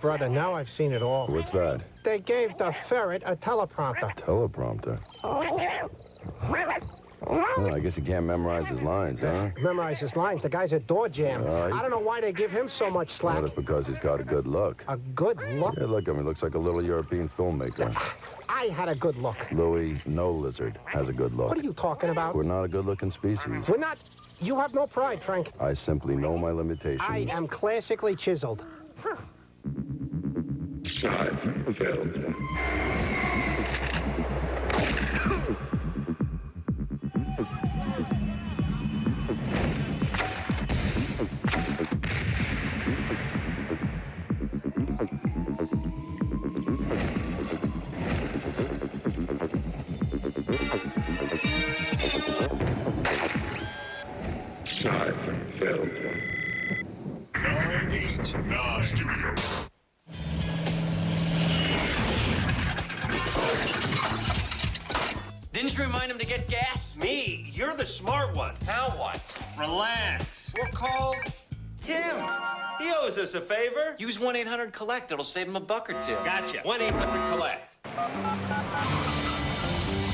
Brother, now I've seen it all. What's that? They gave the ferret a teleprompter. Teleprompter? Well, I guess he can't memorize his lines, huh? Memorize his lines. The guy's a door jam. I don't know why they give him so much slack. Well, it's because he's got a good look. A good look? Yeah, look at him. He looks like a little European filmmaker. I had a good look. Louis, no lizard has a good look. What are you talking about? We're not a good-looking species. We're not... You have no pride, Frank. I simply know my limitations. I am classically chiseled. Didn't you remind him to get gas? Me? You're the smart one. Now what? Relax. We'll call Tim. He owes us a favor. Use 1-800-COLLECT. It'll save him $1 or $2. Gotcha. 1-800-COLLECT.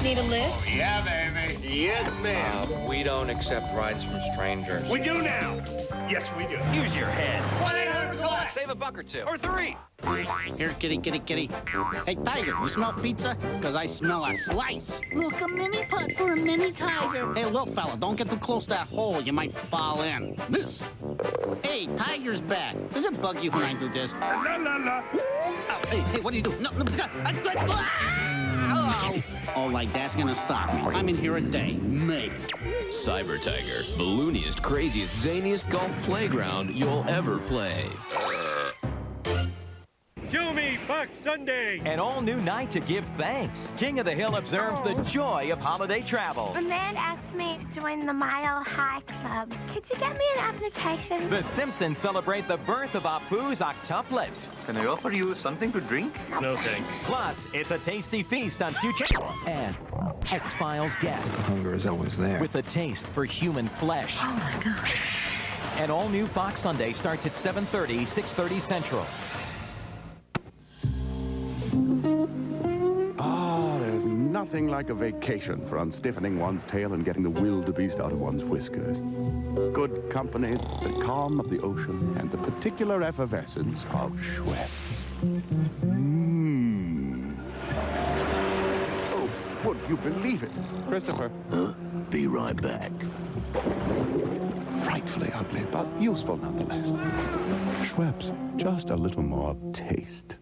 Need a lift? Oh, yeah, baby. Yes, ma'am. We don't accept rides from strangers. We do now. Yes, we do. Use your head. 1-800-COLLECT. Save $1 or $2. Or 3. Here, kitty, kitty, kitty. Hey, Tiger, you smell pizza? Because I smell a slice. Look, a mini putt for a mini tiger. Hey, little fella, don't get too close to that hole. You might fall in. This. Hey, Tiger's back. Does it bug you when I do this? La, la, la. Oh, hey, what do you do? No, oh, like that's gonna stop me. I'm in here a day, maybe. Cyber Tiger, the looniest, craziest, zaniest golf playground you'll ever play. Show me Buck Sunday. An all-new night to give thanks. King of the Hill observes the joy of holiday travel. A man asked me to join the Mile High Club. Could you get me an application? The Simpsons celebrate the birth of Apu's octuplets. Can I offer you something to drink? No thanks. Plus, it's a tasty feast on future and X-Files guest. Hunger is always there. With a taste for human flesh. Oh, my gosh. An all-new Fox Sunday starts at 7:30, 6:30 Central. There's nothing like a vacation for unstiffening one's tail and getting the wildebeest out of one's whiskers. Good company, the calm of the ocean, and the particular effervescence of Schweppes. Oh, would you believe it? Christopher. Huh? Be right back. Frightfully ugly, but useful nonetheless. Schweppes, just a little more taste.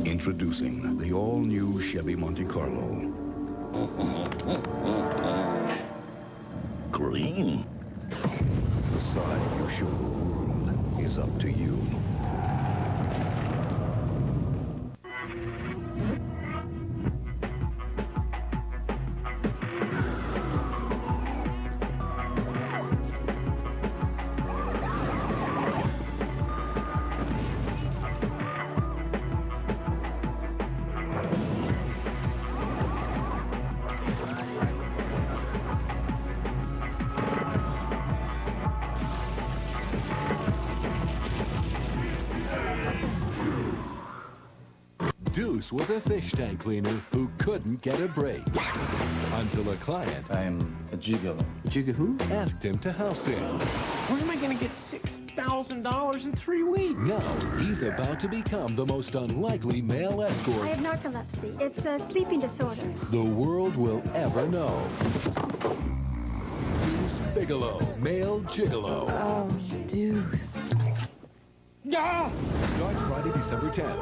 Introducing the all-new Chevy Monte Carlo. Green. The side you show the world is up to you. Deuce was a fish tank cleaner who couldn't get a break until a client, I'm a gigolo. Jigga who? Asked him to house him. Where am I going to get $6,000 in 3 weeks? Now he's about to become the most unlikely male escort I have narcolepsy. It's a sleeping disorder. the world will ever know. Deuce Bigelow, male gigolo. Oh, Deuce. Yeah! Starts Friday, December 10th.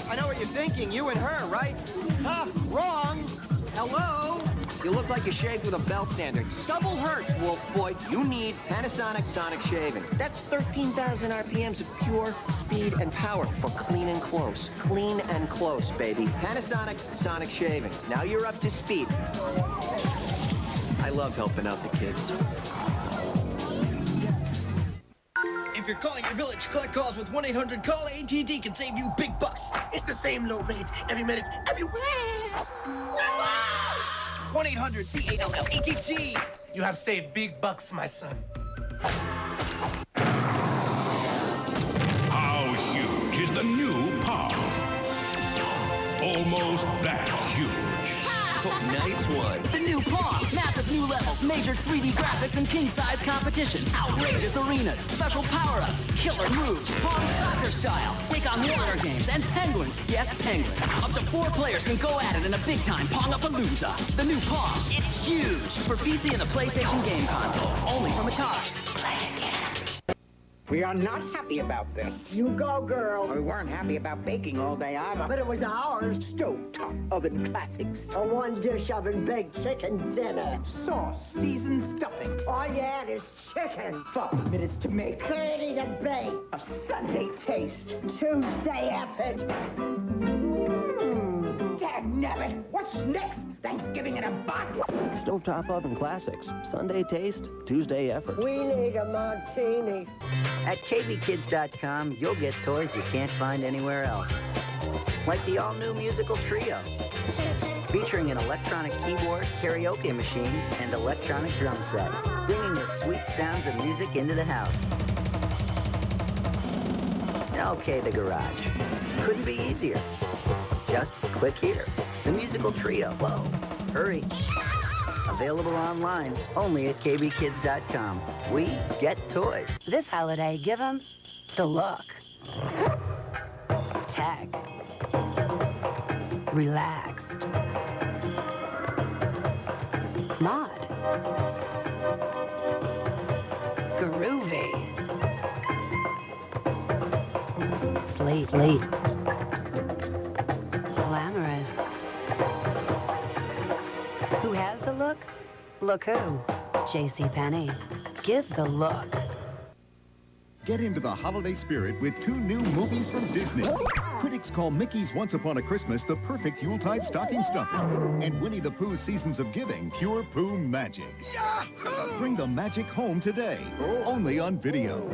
I know what you're thinking, you and her, right? Huh, wrong. Hello? You look like you shaved with a belt sander. Stubble hurts, Wolf Boy. You need Panasonic Sonic Shaving. That's 13,000 RPMs of pure speed and power for clean and close. Clean and close, baby. Panasonic Sonic Shaving. Now you're up to speed. I love helping out the kids. If you're calling your village, collect calls with 1-800-CALL. AT&T can save you big bucks. It's the same low rates every minute, everywhere. 1-800-CALL AT&T. You have saved big bucks, my son. How huge is the new Paw? Almost that huge. Oh, nice one. The new Paw. Massive new levels, major 3D graphics, and king-size competition. Outrageous arenas, special power-ups, killer moves, Pong soccer style. Take on water games and penguins. Yes, penguins. Up to 4 players can go at it in a big-time Pong-a-palooza. The new Paw. It's huge. For PC and the PlayStation game console. Only from Atari. Play again. We are not happy about this. You go, girl. We weren't happy about baking all day either. But it was ours. Stovetop oven classics. A one-dish oven baked chicken dinner. Sauce, seasoned stuffing. All you add is chicken. 5 minutes to make. 30 to bake. A Sunday taste. Tuesday effort. Dagnabbit. What's next? Thanksgiving in a box? Stovetop oven classics. Sunday taste, Tuesday effort. We need a martini. At KBKids.com, you'll get toys you can't find anywhere else. Like the all-new musical trio, featuring an electronic keyboard, karaoke machine, and electronic drum set, bringing the sweet sounds of music into the house. Okay, the garage. Couldn't be easier. Just click here. The musical trio. Whoa, hurry. Available online, only at KBKids.com. We get toys. This holiday, give them the look. Tag. Relaxed. Mod. Groovy. Sleep. Glamorous. Who has the look? Look who? JCPenney. Give the look. Get into the holiday spirit with 2 new movies from Disney. Critics call Mickey's Once Upon a Christmas the perfect Yuletide stocking stuffer. And Winnie the Pooh's Seasons of Giving pure Pooh magic. Yahoo! Bring the magic home today. Only on video.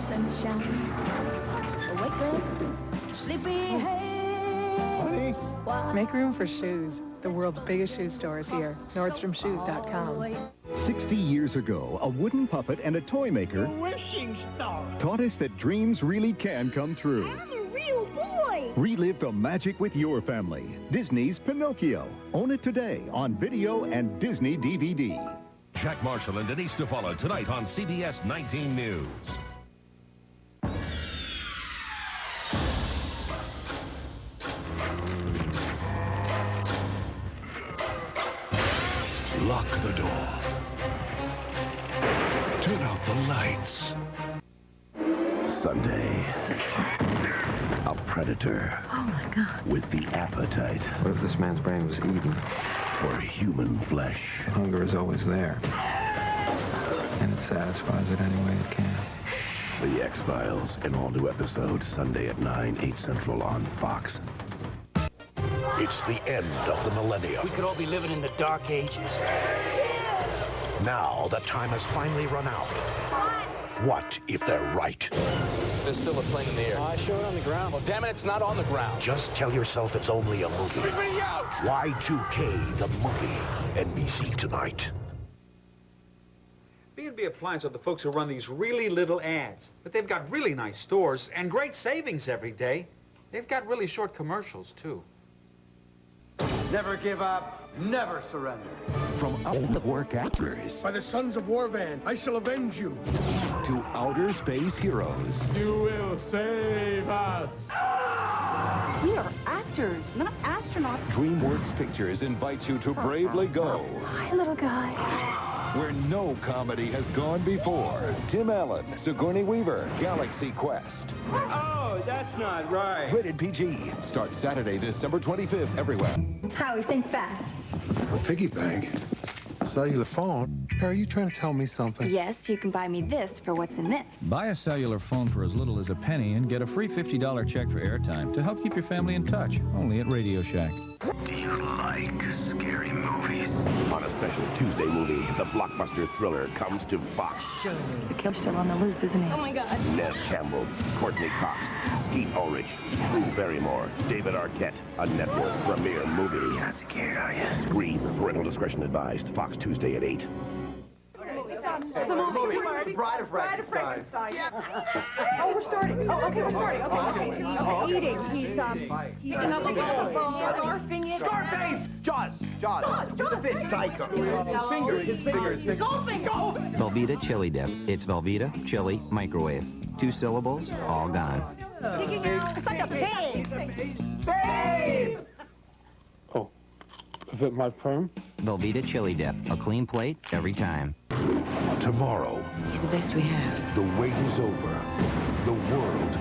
Sunshine. Wake up, sleepyhead. Honey? Make room for shoes. The world's biggest shoe store is here. NordstromShoes.com. 60 years ago, a wooden puppet and a toy maker Wishing star. taught us that dreams really can come true. I'm a real boy. Relive the magic with your family. Disney's Pinocchio. Own it today on video and Disney DVD. Jack Marshall and Denise DeFalla tonight on CBS 19 News. Lock the door. Turn out the lights. Sunday. A predator. Oh, my God. With the appetite. What if this man's brain was eaten? For human flesh. Hunger is always there. And it satisfies it any way it can. The X-Files, an all-new episode, Sunday at 9, 8 Central on Fox. It's the end of the millennium. We could all be living in the dark ages. Now the time has finally run out. What if they're right? There's still a plane in the air. I showed it on the ground. Well, damn it, it's not on the ground. Just tell yourself it's only a movie. Y2K, the movie. NBC tonight. B&B Appliance are the folks who run these really little ads. But they've got really nice stores and great savings every day. They've got really short commercials, too. Never give up, never surrender. From out-of-work actors By the sons of Warvan, I shall avenge you. to outer space heroes. You will save us. We are actors, not astronauts. DreamWorks Pictures invites you to bravely go Hi, little guy. where no comedy has gone before. Tim Allen, Sigourney Weaver, Galaxy Quest. Oh, that's not right. Rated PG. Starts Saturday, December 25th, everywhere. Howie, think fast. A piggy bank. cellular phone? Are you trying to tell me something? Yes, you can buy me this for what's in this. Buy a cellular phone for as little as a penny and get a free $50 check for airtime to help keep your family in touch. Only at Radio Shack. Do you like scary movies? On a special Tuesday movie, the blockbuster thriller comes to Fox. The kill's still on the loose, isn't he? Oh, my God. Nev Campbell, Courtney Cox, Skeet Ulrich, Drew Barrymore, David Arquette, a network premiere movie. You're not scared, are you? Scream. Parental discretion advised. Fox Tuesday at 8. The movie. Bride of Frankenstein. Oh, we're starting. Oh, okay, we're starting. Okay. Eating. He's scarfing it. Scarface! Jaws. The fish. Psycho. His finger. Golfing. Velveeta chili dip. It's Velveeta chili microwave. 2 syllables, all gone. Sticking out. Such a pig. Babe! Oh, is it my turn? Velveeta chili dip. A clean plate every time. Tomorrow, He's the best we have. the wait is over. The world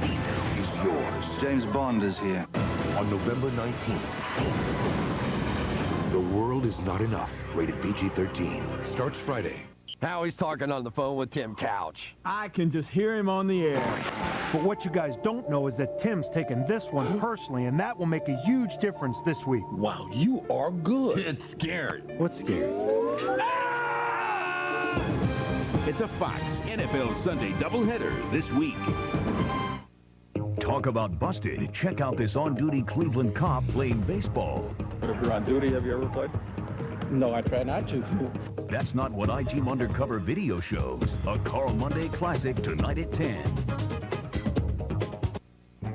is yours. James Bond is here. On November 19th, The World Is Not Enough, rated PG-13, starts Friday. Now he's talking on the phone with Tim Couch. I can just hear him on the air. But what you guys don't know is that Tim's taking this one personally, and that will make a huge difference this week. Wow, you are good. It's scared. What's scary? It's a Fox NFL Sunday doubleheader this week. Talk about busted. Check out this on-duty Cleveland cop playing baseball. But if you're on duty, have you ever played? No, I try not to. That's not what I Team Undercover video shows. A Carl Monday classic tonight at 10.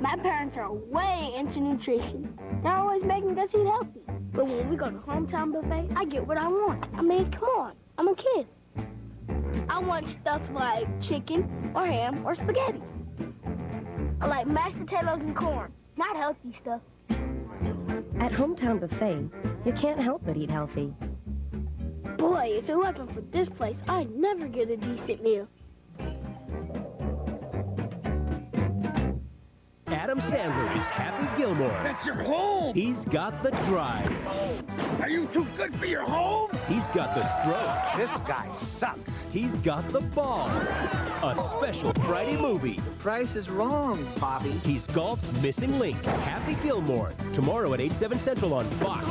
My parents are way into nutrition. They're always making us eat healthy. But when we go to Hometown Buffet, I get what I want. I mean, come on, I'm a kid. I want stuff like chicken or ham or spaghetti. I like mashed potatoes and corn, not healthy stuff. At Hometown Buffet, you can't help but eat healthy. Boy, if it wasn't for this place, I'd never get a decent meal. Adam Sandler is Happy Gilmore. That's your home! He's got the drive. Are you too good for your home? He's got the stroke. This guy sucks. He's got the ball. A special Friday movie. The price is wrong, Bobby. He's golf's missing link. Happy Gilmore. Tomorrow at 8/7 Central on Fox.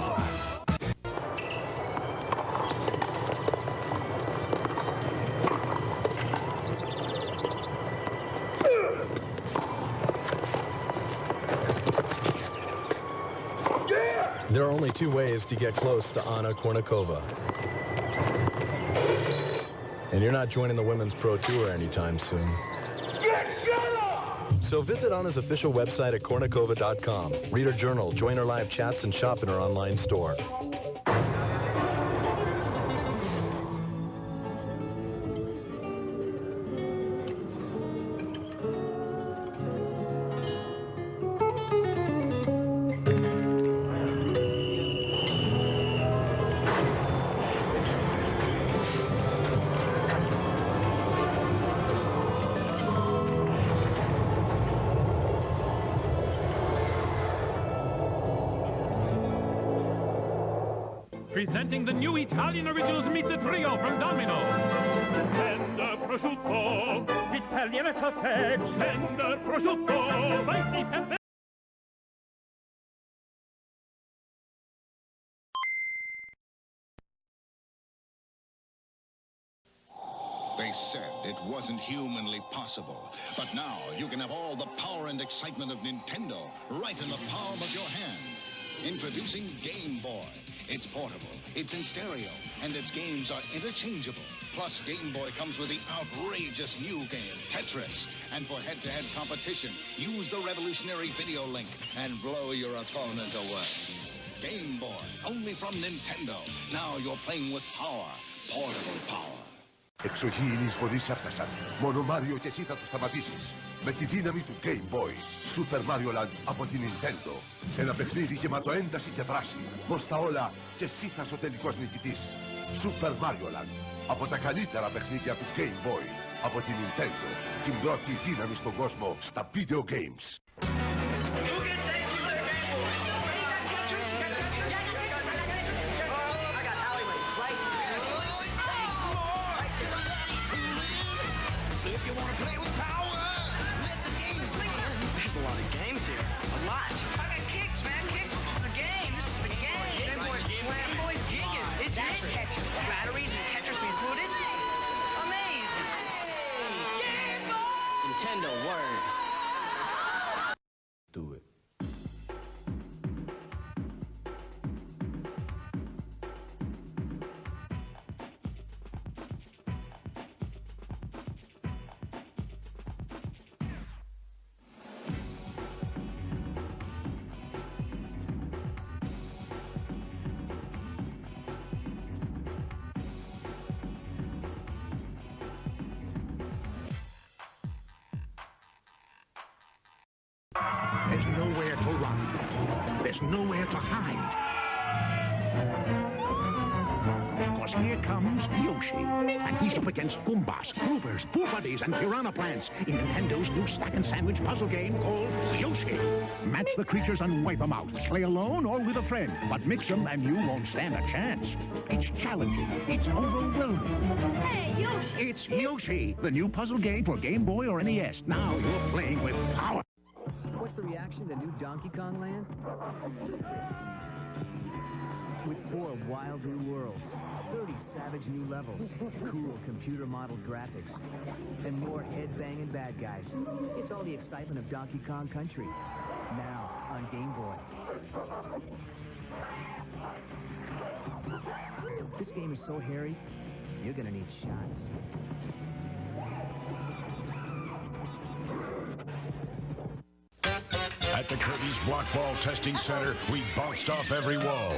There are only 2 ways to get close to Anna Kournikova. And you're not joining the Women's Pro Tour anytime soon. So visit Anna's official website at Kournikova.com. Read her journal, join her live chats, and shop in her online store. Presenting the new Italian Originals Pizza Trio from Domino's. Tender prosciutto, Italiana sausage, tender prosciutto, spicy pepper. They said it wasn't humanly possible. But now you can have all the power and excitement of Nintendo right in the palm of your hand. Introducing Game Boy. It's portable, it's in stereo, and its games are interchangeable. Plus, Game Boy comes with the outrageous new game, Tetris. And for head-to-head competition, use the revolutionary video link and blow your opponent away. Game Boy, only from Nintendo. Now you're playing with power, portable power. Εξωγήινοι εισβολείς έφτασαν. Μόνο Μάριο και εσύ θα τους σταματήσεις. Με τη δύναμη του Game Boy. Super Mario Land από την Nintendo. Ένα παιχνίδι γεμάτο ένταση και δράση. Μπροστά όλα και εσύ θα είσαι ο τελικός νικητής. Super Mario Land. Από τα καλύτερα παιχνίδια του Game Boy. Από την Nintendo. Την πρώτη δύναμη στον κόσμο στα video games. Nintendo, word. Do it. There's nowhere to run. There's nowhere to hide. Because here comes Yoshi. And he's up against Goombas, Groupers, Pooh Buddies, and Piranha Plants in Nintendo's new stack and sandwich puzzle game called Yoshi. Match the creatures and wipe them out. Play alone or with a friend. But mix them and you won't stand a chance. It's challenging. It's overwhelming. Hey, Yoshi! It's Yoshi, the new puzzle game for Game Boy or NES. Now you're playing with power. What's the reaction to new Donkey Kong Land? With 4 wild new worlds, 30 savage new levels, cool computer-modeled graphics, and more head-banging bad guys. It's all the excitement of Donkey Kong Country, now on Game Boy. This game is so hairy, you're gonna need shots. At the Kirby's Block Ball Testing Center, we bounced off every wall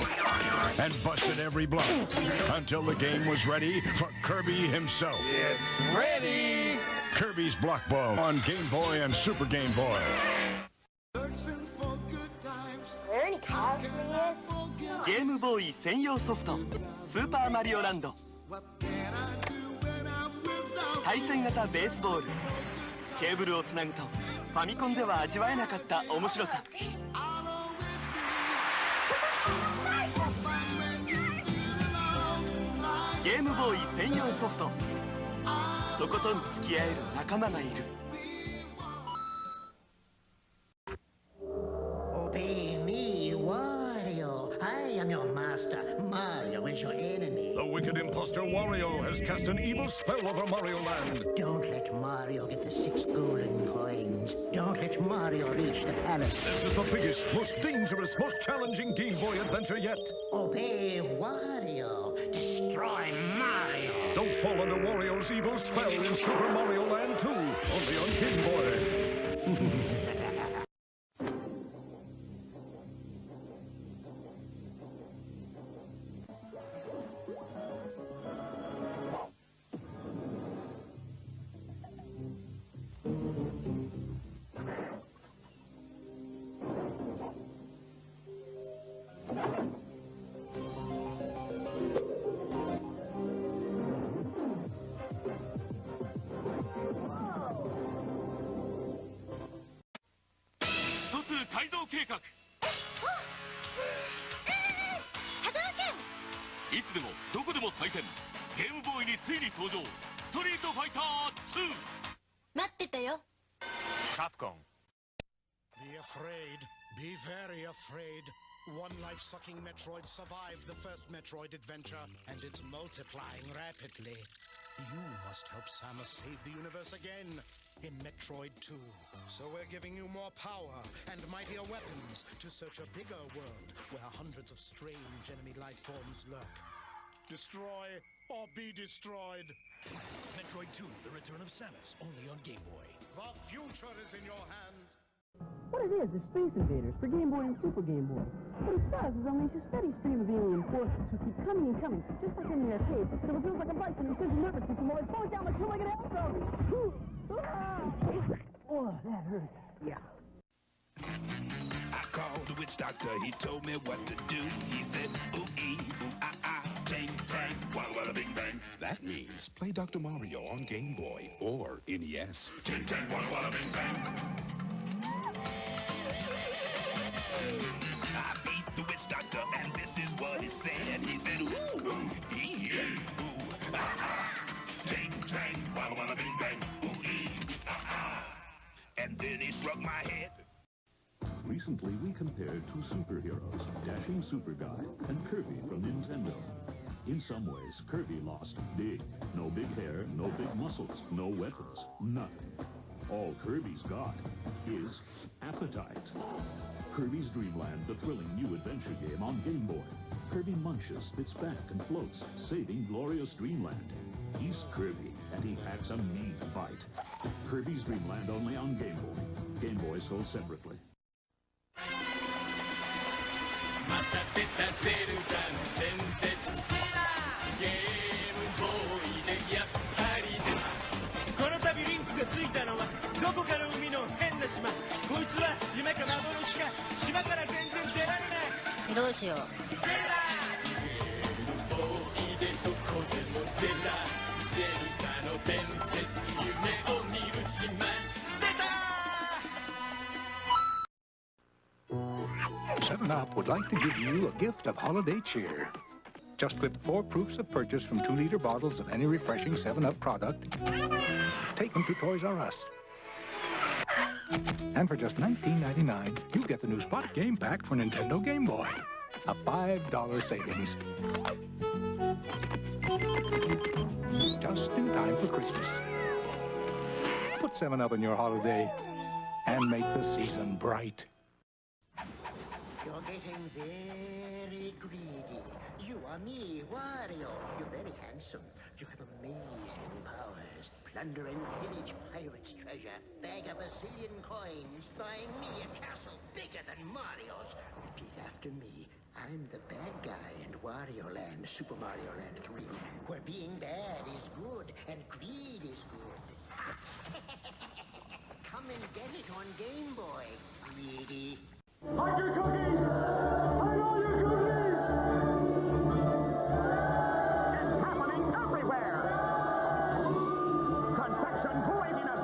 and busted every block until the game was ready for Kirby himself. It's ready! Kirby's Block Ball on Game Boy and Super Game Boy. Are there any cars for this? ゲームボーイ専用ソフトスーパーマリオランド対戦型ベースボールケーブルをつなぐとファミコンでは味わえなかった面白さゲームボーイ専用ソフトとことん付き合える仲間がいる Obey me, Wario. I am your master. Mario is your enemy. The wicked imposter Wario has cast an evil spell over Mario Land. Don't let Mario get the 6 golden coins. Don't let Mario reach the palace. This is the biggest, most dangerous, most challenging Game Boy adventure yet. Obey Wario. Destroy Mario. Don't fall under Wario's evil spell in Super Mario Land 2, only on Game Boy. Be afraid. Be very afraid. One life-sucking Metroid survived the first Metroid adventure, and it's multiplying rapidly. You must help Samus save the universe again in Metroid 2. So we're giving you more power and mightier weapons to search a bigger world where hundreds of strange enemy life forms lurk. Destroy or be destroyed. Metroid 2, The Return of Samus, only on Game Boy. The future is in your hands. What it is Space Invaders for Game Boy and Super Game Boy. What it does is unleash a steady stream of alien forces who keep coming and coming, just like in the arcade, until it feels like a bite from the central nervous system while it's falling down the two-legged elbow. Oh, that hurt. Yeah. I called the witch doctor, he told me what to do. He said, ooh-ee, ooh-ah-ah, tang, tang, walla-walla, bing-bang. That means play Dr. Mario on Game Boy or NES. Tang, tang, walla-walla, bing-bang. I beat the witch doctor, and this is what he said. He said, ooh, ooh-ah-ah, tang, tang, walla-walla, bing-bang, ooh-ee, ooh-ah-ah. And then he struck my head. Recently, we compared two superheroes, Dashing Super Guy and Kirby from Nintendo. In some ways, Kirby lost big. No big hair, no big muscles, no weapons, nothing. All Kirby's got is appetite. Kirby's Dream Land, the thrilling new adventure game on Game Boy. Kirby munches, spits back, and floats, saving glorious Dreamland. He's Kirby, and he packs a mean bite. Kirby's Dream Land only on Game Boy. Game Boy sold separately. また出たゼルダの伝説ゲームボーイでやっぱり出たこの度リンクがついたのはどこかの海の変な島こいつは夢か幻か島から全然出られないどうしようゼラゲームボーイでどこでもゼラゼルダの伝説夢を見る島出た 7-Up would like to give you a gift of holiday cheer. Just clip 4 proofs of purchase from 2-liter bottles of any refreshing 7-Up product. Take them to Toys R Us. And for just $19.99, you get the new Spot Game Pack for Nintendo Game Boy. A $5 savings. Just in time for Christmas. Put 7-Up in your holiday and make the season bright. You're getting very greedy. You are me, Wario. You're very handsome. You have amazing powers. Plunder and pillage pirates' treasure. Bag a bazillion coins. Buying me a castle bigger than Mario's. Repeat after me. I'm the bad guy in Wario Land, Super Mario Land 3, where being bad is good and greed is good. Come and get it on Game Boy, greedy. Hide your cookies! Hide all your cookies! It's happening everywhere! Confection craziness!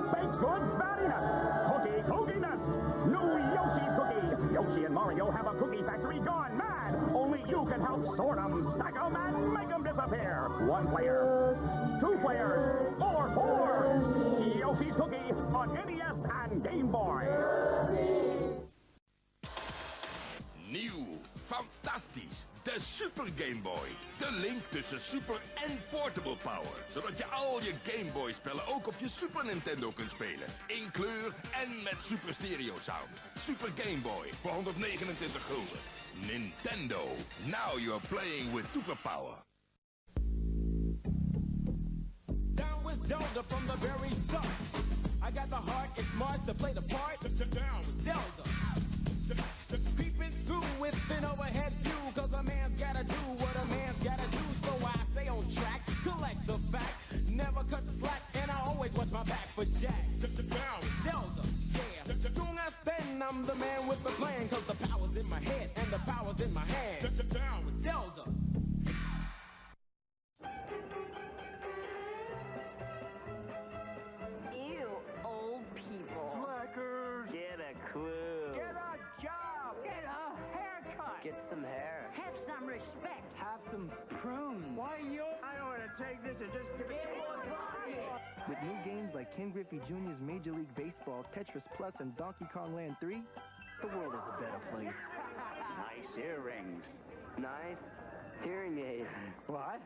Baked goods battiness! Cookie cookiness! New Yoshi's cookie! Yoshi and Mario have a cookie factory gone mad! Only you can help sort them, stack them, and make them disappear! 1 player, 2 players, or 4! Yoshi's cookie on NES and Game Boy! Nieuw, fantastisch, de Super Game Boy. De link tussen Super en Portable Power. Zodat je al je Game Boy spellen ook op je Super Nintendo kunt spelen. In kleur en met Super Stereo Sound. Super Game Boy voor 129 gulden. Nintendo, now you're playing with Super Power. Down with Zelda from the very start. I got the heart, it's smart to play the part. Down with Zelda. Peeping through with an overhead view, cause a man's gotta do what a man's gotta do. So I stay on track, collect the facts, never cut the slack, and I always watch my back for Jack. Down with Zelda, yeah. Strong I stand, I'm the man with the plan, cause the power's in my head and the power's in my hand. Down with Zelda. Ew, old people. Slackers. Get a clue. Get a job. Get a haircut. Get some hair. Have some respect. Have some prunes. Why, yo? I don't want to take this and just give it to With new games like Ken Griffey Jr.'s Major League Baseball, Tetris Plus, and Donkey Kong Land 3, the world is a better place. Nice earrings. Nice hearing aids. What?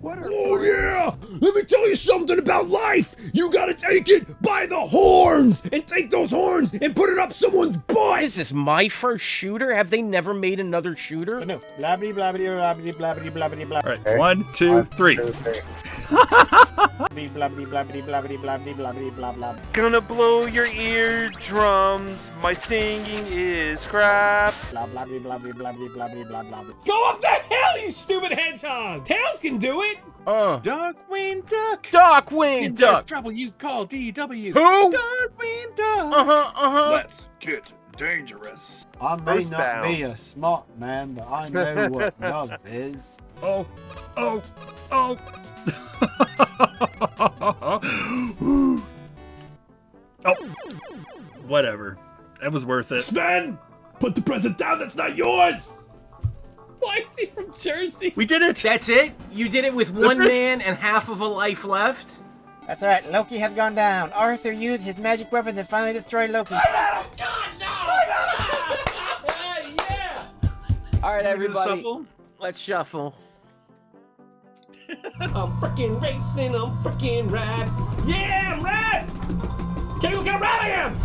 Oh yeah! Let me tell you something about life! You gotta take it by the horns! And take those horns and put it up someone's butt! Is this my first shooter? Have they never made another shooter? No. Blabbity blabbity blabbity blabbity blabbity blah. Alright, 1, 2, 3. Blabbity blabbity blabbity blabbity blabbity blah blah. Gonna blow your eardrums. My singing is crap. Blah blabbity blabbity blabbity blabbity blah blah. Go up the hill, you stupid hedgehog! Tails can do it! Darkwing Duck! Darkwing Duck! There's trouble, you call DW. Who? Darkwing Duck! Let's get dangerous. I may not Earthbound. be a smart man, but I know what love is. Oh. Oh, whatever. That was worth it. Sven! Put the present down, that's not yours! Why is he from Jersey? We did it! That's it? You did it with one man and half of a life left? That's right, Loki has gone down. Arthur used his magic weapon to finally destroy Loki. Alright, Want me to everybody. shuffle? Let's shuffle. I'm freaking racing, I'm freaking rad. Yeah, I'm rad! Can you look how rad I am?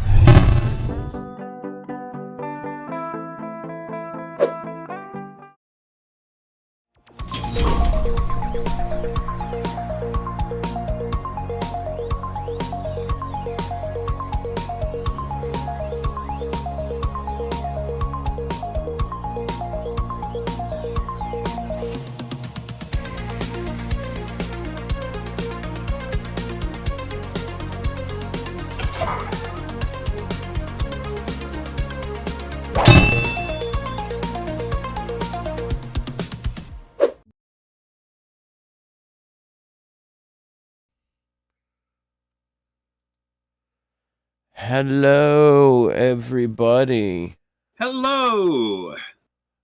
Hello, everybody. Hello.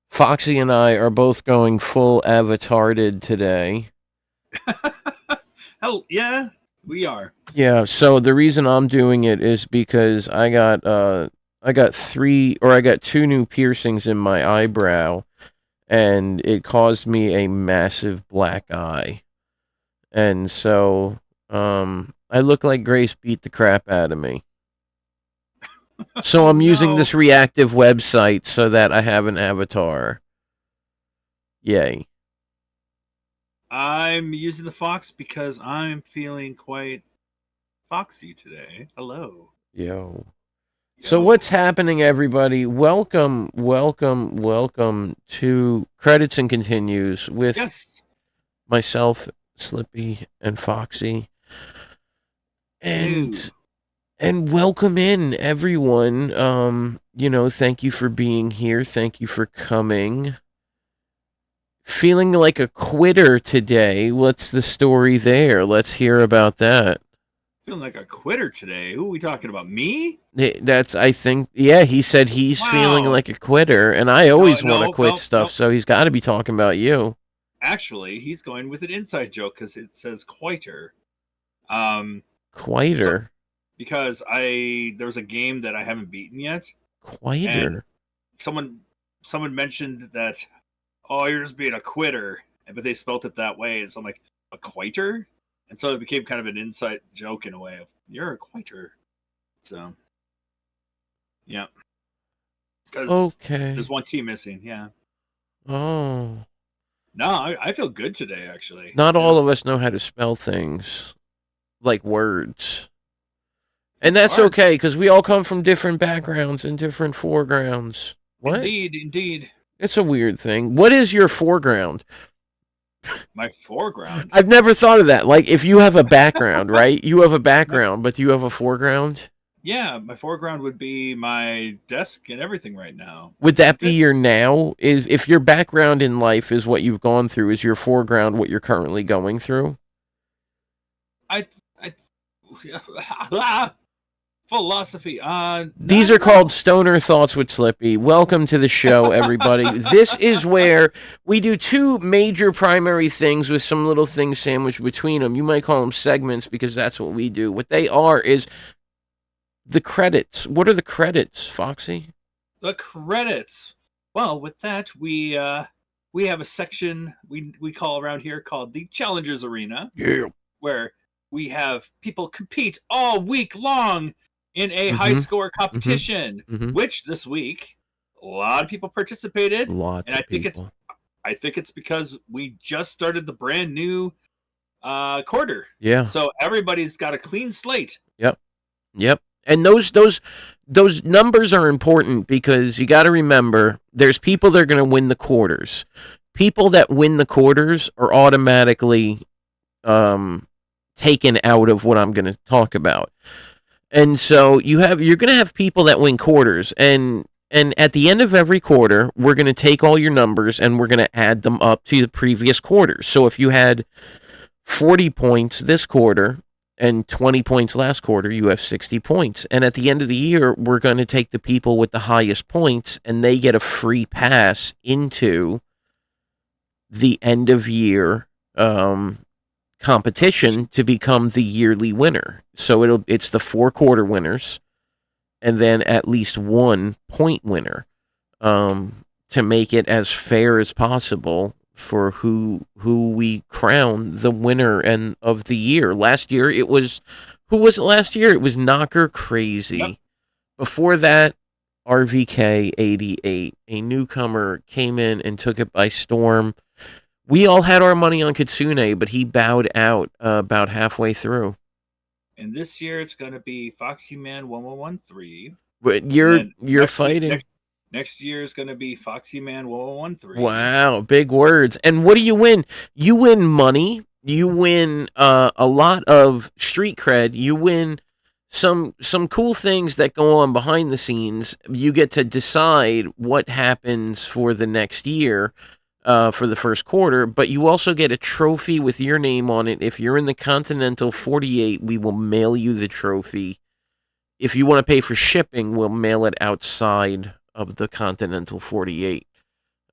Foxy and I are both going full avatarded today. Hell, yeah, we are. Yeah, so the reason I'm doing it is because I got two new piercings in my eyebrow, and it caused me a massive black eye. And so I look like Grace beat the crap out of me. So I'm using this reactive website so that I have an avatar. Yay. I'm using the fox because I'm feeling quite foxy today. Hello. Yo. So what's happening, everybody? Welcome to Credits and Continues with myself, Slippy, and Foxy. And welcome in, everyone. Thank you for being here. Thank you for coming. Feeling like a quitter today. What's the story there? Let's hear about that. Feeling like a quitter today. Who are we talking about? Me? He said he's feeling like a quitter, and I always want to quit stuff, so he's got to be talking about you. Actually, he's going with an inside joke because it says quiter. Quiter? Because there was a game that I haven't beaten yet. Quiter? Someone mentioned that, oh, you're just being a quitter, but they spelt it that way, and so I'm like, a quiter? And so it became kind of an inside joke in a way of, you're a quiter. So, yeah. Because there's one team missing, yeah. Oh. No, I feel good today, actually. Not all of us know how to spell things, like words. And that's okay, because we all come from different backgrounds and different foregrounds. What? Indeed. It's a weird thing. What is your foreground? My foreground? I've never thought of that. Like, if you have a background, right? You have a background, but do you have a foreground? Yeah, my foreground would be my desk and everything right now. Would that be your now? If your background in life is what you've gone through, is your foreground what you're currently going through? Philosophy. These are called Stoner Thoughts with Slippy. Welcome to the show, everybody. This is where we do two major primary things with some little things sandwiched between them. You might call them segments because that's what we do. What they are is the credits. What are the credits, Foxy? The credits. Well, with that, we have a section we call around here called the Challengers Arena. Yeah. Where we have people compete all week long in a high score competition, which this week a lot of people participated. I think it's because we just started the brand new quarter. Yeah. So everybody's got a clean slate. Yep. And those numbers are important because you got to remember there's people that are going to win the quarters. People that win the quarters are automatically taken out of what I'm going to talk about. And so you're going to have people that win quarters, and at the end of every quarter, we're going to take all your numbers and we're going to add them up to the previous quarters. So if you had 40 points this quarter and 20 points last quarter, you have 60 points. And at the end of the year, we're going to take the people with the highest points and they get a free pass into the end of year competition to become the yearly winner. So it's the 4 quarter winners and then at least 1 point winner to make it as fair as possible who we crown the winner and of the year. Last year it was who was it last year? It was Knocker Crazy. Yep. Before that, RVK 88, a newcomer, came in and took it by storm. We all had our money on Kitsune, but he bowed out about halfway through. And this year it's going to be Foxy Man 1113. But you're fighting. Next year is going to be Foxy Man 1113. Wow, big words. And what do you win? You win money. You win a lot of street cred. You win some cool things that go on behind the scenes. You get to decide what happens for the next year, for the first quarter, but you also get a trophy with your name on it. If you're in the Continental 48, we will mail you the trophy. If you want to pay for shipping, we'll mail it outside of the Continental 48.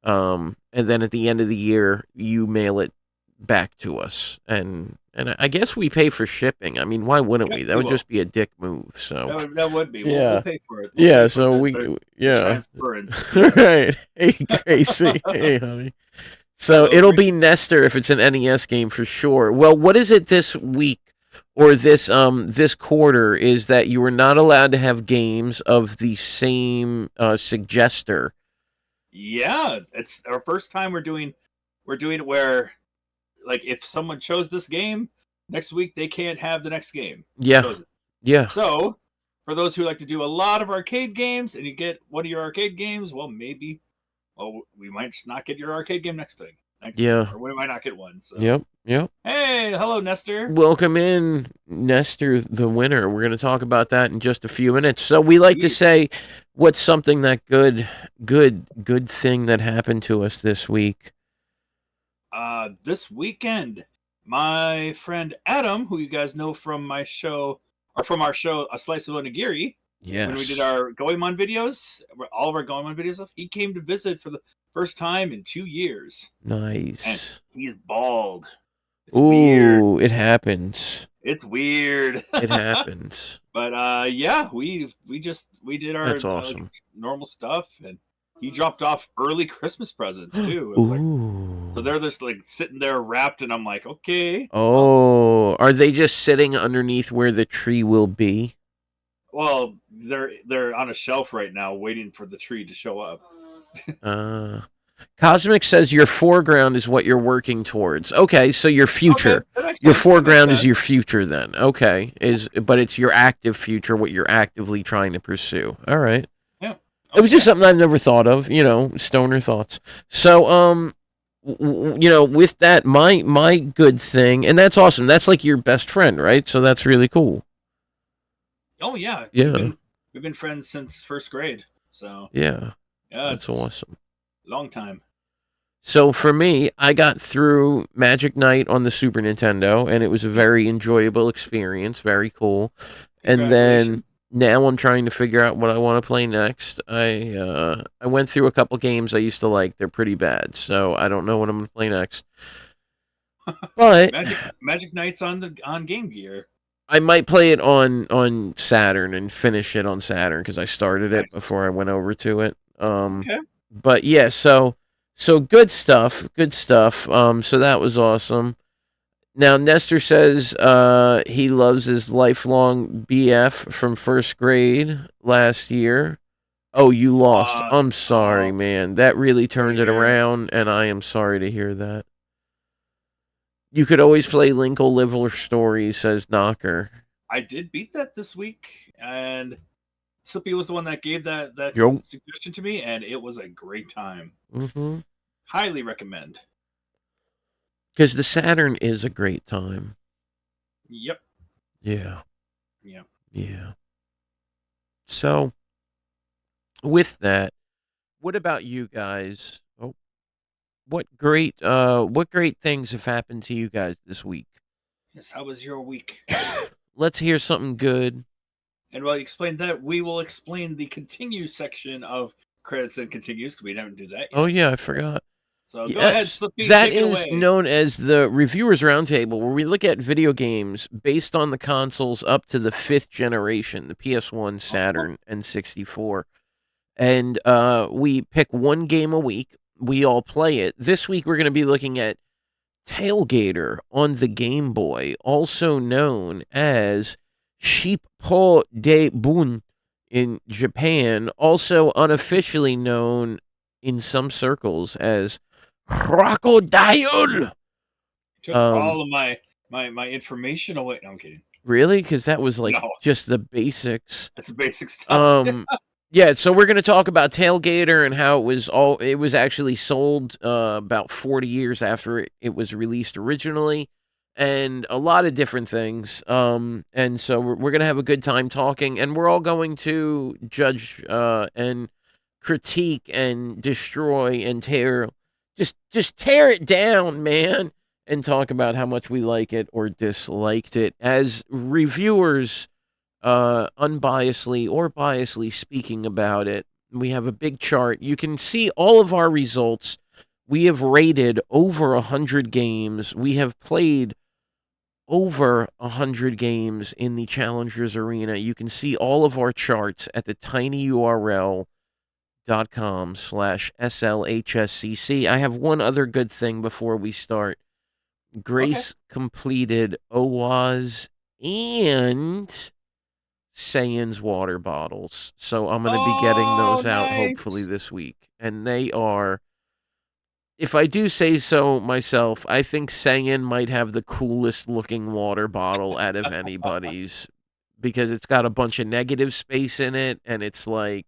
And then at the end of the year, you mail it back to us. And I guess we pay for shipping. I mean, why wouldn't we? That would just be a dick move. So that would be. Yeah. We'll pay for it. Yeah, so yeah. Transference. Right. Hey, Gracie. Hey, honey. So it'll be Nestor if it's an NES game for sure. Well, what is it this week or this quarter is that you are not allowed to have games of the same suggester. Yeah, it's our first time we're doing it where, like, if someone chose this game, next week they can't have the next game. Yeah. Yeah. So, for those who like to do a lot of arcade games and you get one of your arcade games, well, maybe, we might just not get your arcade game next week. Or we might not get one. So. Yep. Hey, hello, Nestor. Welcome in, Nestor, the winner. We're going to talk about that in just a few minutes. So we like to say, what's something that good thing that happened to us this week? This weekend, my friend Adam, who you guys know from my show, or from our show, A Slice of Onigiri, when we did our Goemon videos, all of our Goemon videos, he came to visit for the first time in 2 years. Nice. And he's bald. It's Ooh, weird. it happens. It's weird. It happens. But yeah, we did our That's awesome. normal stuff, and he dropped off early Christmas presents too. Ooh. So they're just like sitting there wrapped, and I'm like, okay. Oh, are they just sitting underneath where the tree will be? Well, they're on a shelf right now, waiting for the tree to show up. Cosmic says your foreground is what you're working towards. Okay, so your future. Okay, your foreground is your future then. Okay. But it's your active future, what you're actively trying to pursue. All right. Yeah. Okay. It was just something I've never thought of, stoner thoughts. So with that, my good thing, and that's awesome. That's like your best friend, right? So that's really cool. Oh yeah. Yeah. We've been friends since first grade. So yeah. Yeah, that's awesome. Long time. So for me, I got through Magic Knight on the Super Nintendo, and it was a very enjoyable experience, very cool. And then now I'm trying to figure out what I want to play next. I went through a couple games I used to like. They're pretty bad, so I don't know what I'm going to play next. But Magic Knight's on Game Gear. I might play it on Saturn and finish it on Saturn because I started it before I went over to it. Okay. But yeah, so good stuff. So that was awesome. Now Nestor says he loves his lifelong BF from first grade last year. Oh, you lost. I'm sorry, man. That really turned it around, and I am sorry to hear that. You could always play Linkle Liver Story, says Knocker. I did beat that this week, and Slippy was the one that gave that suggestion to me, and it was a great time. Mm-hmm. Highly recommend. Because the Saturn is a great time. Yep. Yeah. Yeah. Yeah. So, with that, what about you guys? Oh, what great things have happened to you guys this week? Yes, how was your week? Let's hear something good. And while you explain that, we will explain the continue section of credits and continues, because we didn't do that yet. Oh, yeah, I forgot. So go ahead, Slippy, that take it is away. known as the Reviewers Roundtable, where we look at video games based on the consoles up to the 5th generation, the PS1, Saturn, and 64. And we pick one game a week. we all play it. This week we're going to be looking at Tail Gator on the Game Boy, also known as Sheep Po de Bun in Japan, also unofficially known in some circles as Crocodile. Took all of my information away. No, I'm kidding. Really? Because that was like No. just the basics. That's the basic stuff. Yeah, so we're going to talk about Tail Gator and how it was actually sold about 40 years after it was released originally, and a lot of different things. And so we're going to have a good time talking, and we're all going to judge and critique and destroy and tear just tear it down, man, and talk about how much we like it or disliked it as reviewers, unbiasedly or biasedly speaking about it. We have a big chart. You can see all of our results. We have rated over 100 games. We have played over 100 games in the Challengers Arena. You can see all of our charts at the tinyurl.com/SLHSCC. I have one other good thing before we start. Grace completed OWA's and Saiyans water bottles. So I'm going to be getting those out hopefully this week. And they are, if I do say so myself, I think Saiyan might have the coolest looking water bottle out of anybody's, because it's got a bunch of negative space in it, and it's like,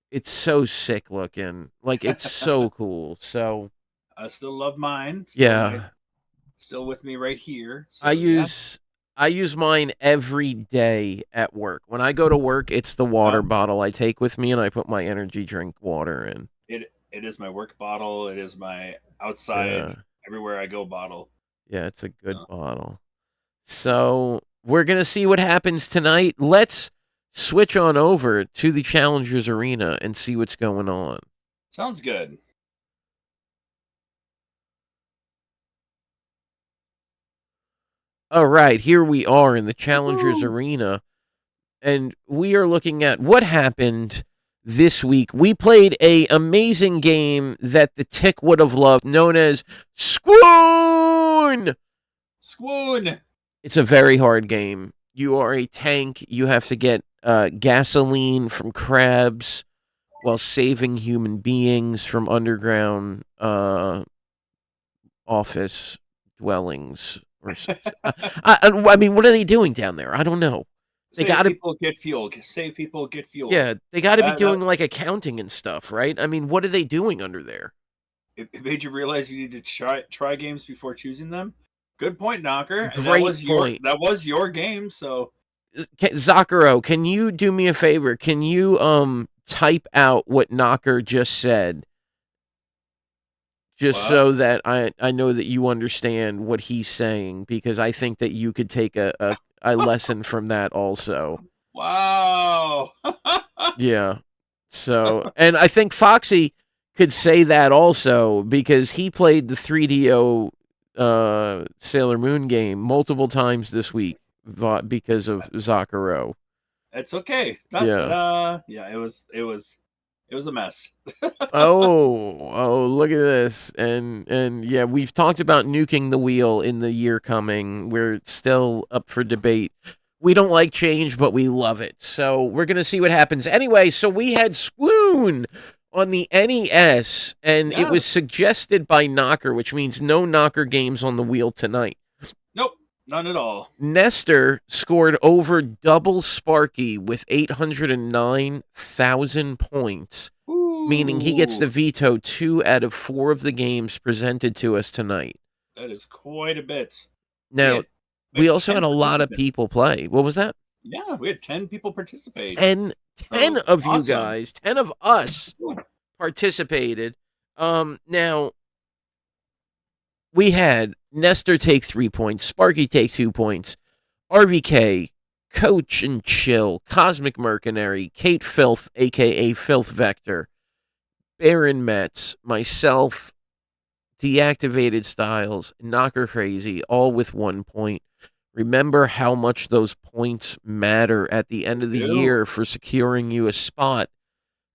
it's so sick looking. Like, it's so cool. So I still love mine. Still with me right here. So, I use mine every day at work. When I go to work, it's the water bottle I take with me, and I put my energy drink water in. It is my work bottle. It is my outside, everywhere I go bottle. Yeah, it's a good bottle. So we're going to see what happens tonight. Let's switch on over to the Challengers Arena and see what's going on. Sounds good. All right, here we are in the Challengers Arena, and we are looking at what happened this week. We played a amazing game that the Tick would have loved, known as Squoon! Squoon! It's a very hard game. You are a tank. You have to get gasoline from crabs while saving human beings from underground office dwellings. I mean, what are they doing down there? I don't know. They got to people get fuel. Save people get fuel. Yeah, they got to be doing like accounting and stuff, right? I mean, what are they doing under there? It made you realize you need to try games before choosing them. Good point, Knocker. Great point. That was your game, so. Zakuro, can you do me a favor? Can you type out what Knocker just said? Just so that I know that you understand what he's saying, because I think that you could take a lesson from that also. Wow. Yeah. So, and I think Foxy could say that also, because he played the 3DO Sailor Moon game multiple times this week because of Zakuro. It's okay. Yeah, it was a mess. oh, look at this. And yeah, we've talked about nuking the wheel in the year coming. We're still up for debate. We don't like change, but we love it. So we're going to see what happens. Anyway, so we had Squoon on the NES, and it was suggested by Knocker, which means no Knocker games on the wheel tonight. Nope, none at all. Nestor scored over double Sparky with 809,000 points, meaning he gets to veto 2 out of 4 of the games presented to us tonight. That is quite a bit. Now, we also had a lot of people play. What was that? Yeah, we had 10 people participate. 10 of you guys, 10 of us participated. Now, we had Nestor take 3 points, Sparky take 2 points, RVK, Coach and Chill, Cosmic Mercenary, Kate Filth, a.k.a. Filth Vector, Baron Metz, myself, Deactivated Styles, Knocker Crazy, all with 1 point. Remember how much those points matter at the end of the year for securing you a spot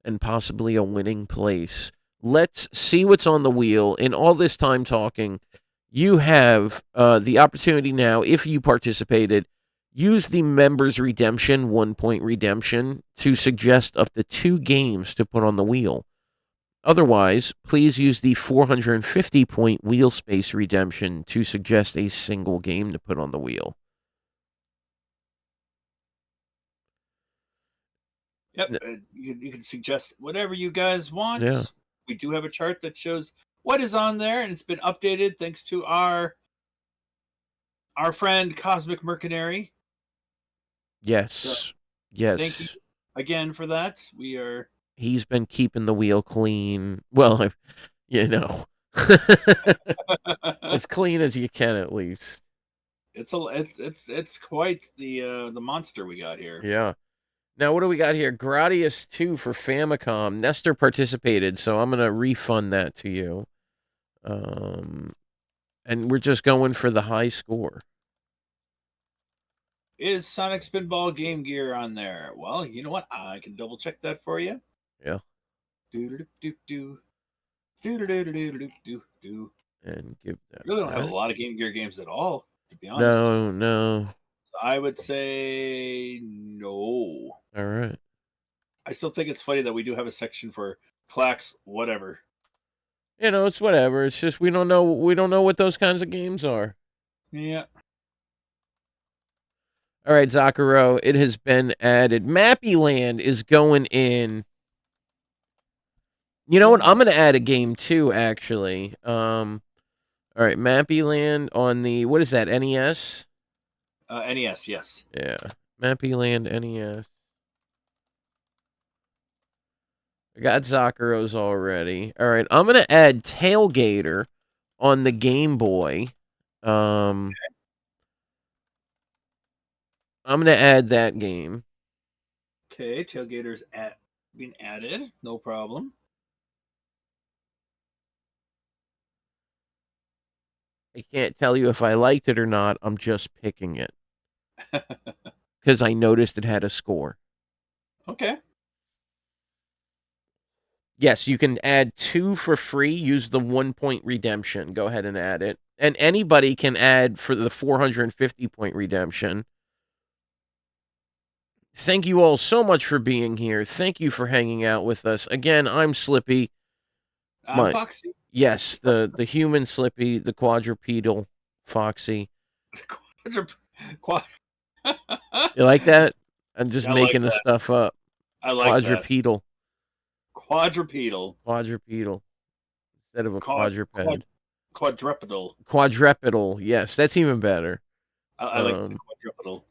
and possibly a winning place Let's see what's on the wheel. In all this time talking, you have the opportunity now, if you participated, use the members redemption, 1-point redemption, to suggest up to 2 games to put on the wheel. Otherwise, please use the 450-point wheel space redemption to suggest a single game to put on the wheel. Yep, you can suggest whatever you guys want. Yeah. We do have a chart that shows what is on there, and it's been updated thanks to our friend Cosmic Mercenary. Yes. So, yes. Thank you again for that. We are. He's been keeping the wheel clean. Well, as clean as you can, at least. It's quite the monster we got here. Yeah. Now, what do we got here? Gradius 2 for Famicom. Nestor participated, so I'm going to refund that to you. And we're just going for the high score. Is Sonic Spinball Game Gear on there? Well, you know what? I can double check that for you. Yeah. Do. And give that. You really don't have a lot of Game Gear games at all, to be honest. No. So I would say no. All right. I still think it's funny that we do have a section for Clax, whatever. It's whatever. It's just we don't know what those kinds of games are. Yeah. All right, Zakaro, it has been added. Mappy Land is going in. You know what? I'm going to add a game too, actually. All right, Mappy Land on the, what is that, NES? NES, yes. Yeah, Mappy Land, NES. I got Zakaro's already. All right, I'm going to add Tail Gator on the Game Boy. I'm going to add that game. Okay, Tail Gator's been added. No problem. I can't tell you if I liked it or not. I'm just picking it. Because I noticed it had a score. Okay. Yes, you can add 2 for free. Use the 1-point redemption. Go ahead and add it. And anybody can add for the 450-point redemption. Thank you all so much for being here. Thank you for hanging out with us. Again, I'm Slippy. I'm Foxy. Yes, the human Slippy, the quadrupedal Foxy. You like that? I'm just making the stuff up. I like quadrupedal. Quadrupedal. Quadrupedal. Instead of a quadruped. Quadrupedal. Quadrupedal. Yes, that's even better. I like the quadrupedal.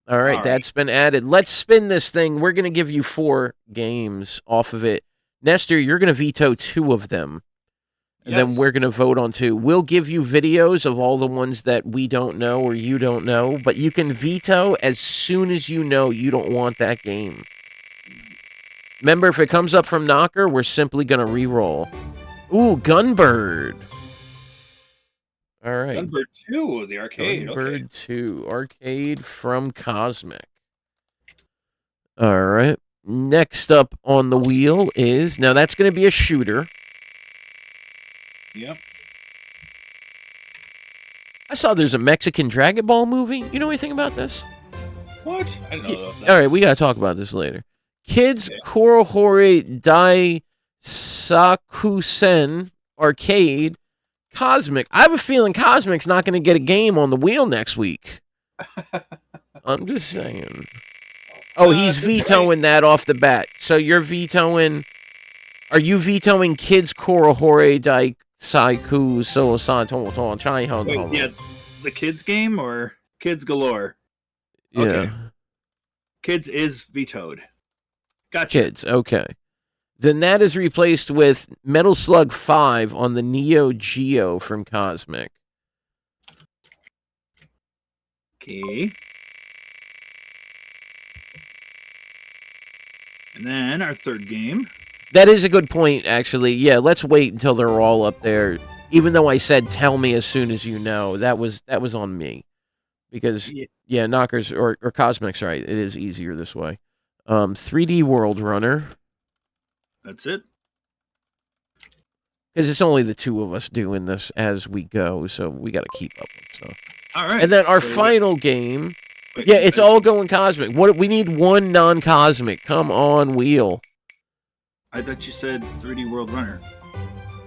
All right, that's been added. Let's spin this thing. We're going to give you 4 games off of it. Nestor, you're going to veto 2 of them. And then we're going to vote on 2. We'll give you videos of all the ones that we don't know or you don't know, but you can veto as soon as you know you don't want that game. Remember, if it comes up from Knocker, we're simply going to re-roll. Ooh, Gunbird. All right. Gunbird 2, the arcade. Gunbird 2, arcade from Cosmic. All right. Next up on the wheel is, now that's going to be a shooter. Yep. I saw there's a Mexican Dragon Ball movie. You know anything about this? What? I didn't know about that. All right, we got to talk about this later. Kids Kurohore Dai Sakusen Arcade Cosmic. I have a feeling Cosmic's not going to get a game on the wheel next week. I'm just saying. Oh, he's vetoing that off the bat. So you're vetoing... Are you vetoing Kids Kurohore Dai Saiku So San Chai Hong? Wait, yeah, the kids game or Kids Galore? Yeah. Okay. Kids is vetoed. Gotcha. Kids, okay. Then that is replaced with Metal Slug 5 on the Neo Geo from Cosmic. Okay. And then our third game. That is a good point, actually. Yeah, let's wait until they're all up there. Even though I said tell me as soon as you know, that was on me. Because, yeah Knockers, or Cosmic's right. It is easier this way. 3D World Runner. That's it. Because it's only the two of us doing this as we go, so we got to keep up with stuff. All right. And then our so final game, yeah, it's all going cosmic. What we need one non-cosmic. Come on, wheel. I thought you said 3D World Runner.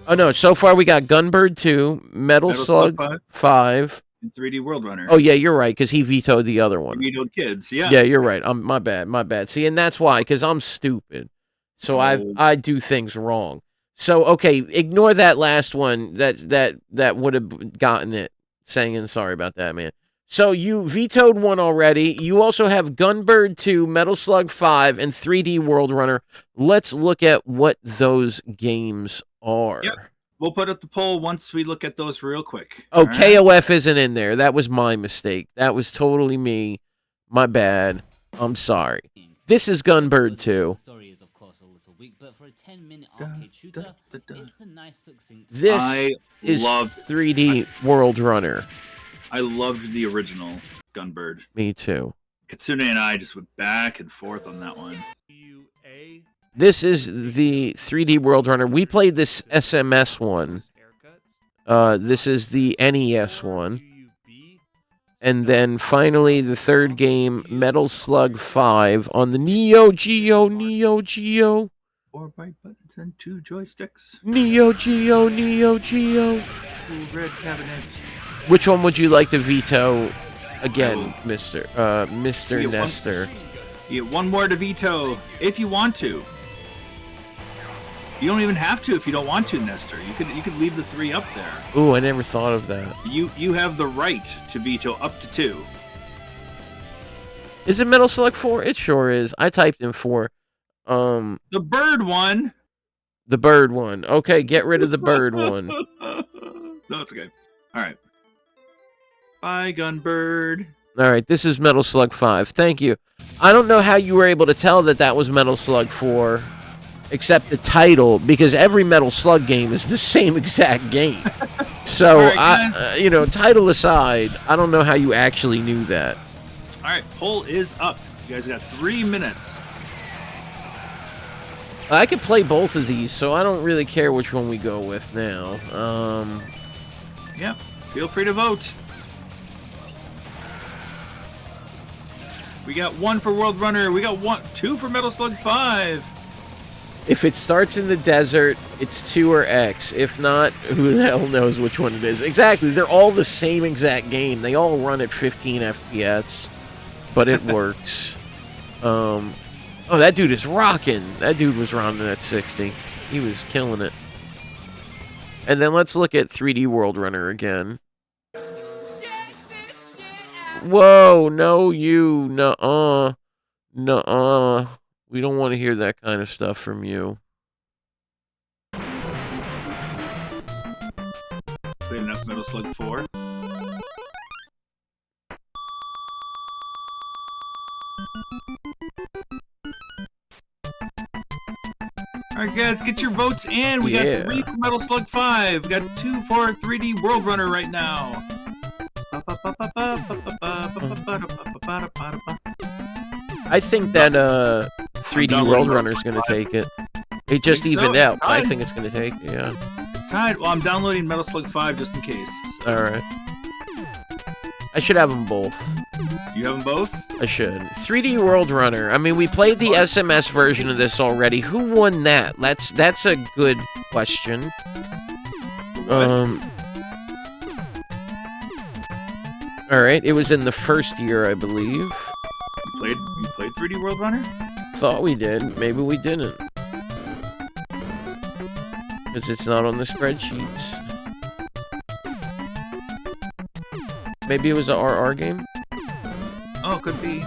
Oh no! So far we got Gunbird 2, Metal Slug 5, and 3D World Runner. Oh yeah, you're right, because he vetoed the other one. You vetoed kids, yeah. Yeah, you're right. My bad. See, and that's why, because I'm stupid. So I do things wrong. So okay, ignore that last one. That would have gotten it. Saying sorry about that, man. So you vetoed one already. You also have Gunbird 2, Metal Slug 5, and 3D World Runner. Let's look at what those games are. Yep. We'll put up the poll once we look at those real quick. Oh, All right? KOF isn't in there. That was my mistake. That was totally me. My bad. I'm sorry. This is Gunbird 2. But for a 10-minute arcade shooter, it's a nice succinct. This is 3D World Runner. I loved the original Gunbird. Me too. Katsune and I just went back and forth on that one. This is the 3D World Runner. We played this SMS one. This is the NES one. And then finally the third game, Metal Slug 5 on the Neo Geo. 4 byte buttons and 2 joysticks. Neo Geo. 2 red cabinets. Which one would you like to veto again, Mr. Nestor? You get one more to veto if you want to. You don't even have to if you don't want to, Nestor. You could leave the 3 up there. Ooh, I never thought of that. You have the right to veto up to 2. Is it Metal Slug 4? It sure is. I typed in 4. The bird one. The bird one. Okay, get rid of the bird one. No, it's okay. All right. Bye, Gunbird. All right, this is Metal Slug 5. Thank you. I don't know how you were able to tell that was Metal Slug 4, except the title, because every Metal Slug game is the same exact game. So, right, title aside, I don't know how you actually knew that. All right, poll is up. You guys got 3 minutes. I could play both of these, so I don't really care which one we go with now. Yeah, feel free to vote. We got 1 for World Runner. We got 2 for Metal Slug 5. If it starts in the desert, it's 2 or X. If not, who the hell knows which one it is? Exactly, they're all the same exact game. They all run at 15 FPS, but it works. Oh, that dude is rocking. That dude was running at 60. He was killing it. And then let's look at 3D World Runner again. Whoa, no, you. Nuh-uh. Nuh-uh. We don't want to hear that kind of stuff from you. Played enough Metal Slug 4. Alright guys, get your votes in. We got 3 for Metal Slug 5. We got 2 for 3D World Runner right now. I think that 3D World Runner is going to take it. It just evened out. I think it's going to take it, yeah. It's tied. Well, I'm downloading Metal Slug 5 just in case. So. Alright. I should have them both. You have them both? I should. 3D World Runner. I mean, we played the SMS version of this already. Who won that? That's a good question. Alright, it was in the first year, I believe. You played 3D World Runner? Thought we did. Maybe we didn't. Because it's not on the spreadsheets. Maybe it was an RR game? Oh, could be.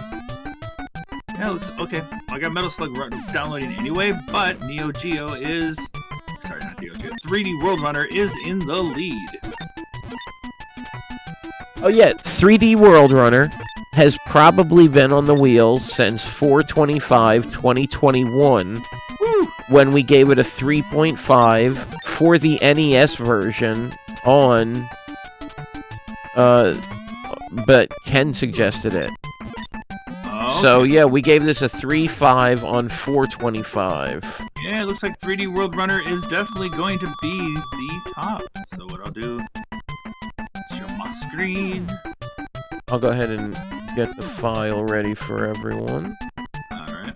Yeah, looks okay. I got Metal Slug downloading anyway, but Neo Geo is... Sorry, not Neo Geo. 3D World Runner is in the lead. Oh yeah, 3D World Runner has probably been on the wheel since 4/25/2021, when we gave it a 3.5 for the NES version on... but Ken suggested it. Oh, so yeah, we gave this a 3.5 on 4/25. Yeah, looks like 3D World Runner is definitely going to be the top. So what I'll do, show my screen. I'll go ahead and get the file ready for everyone. Alright.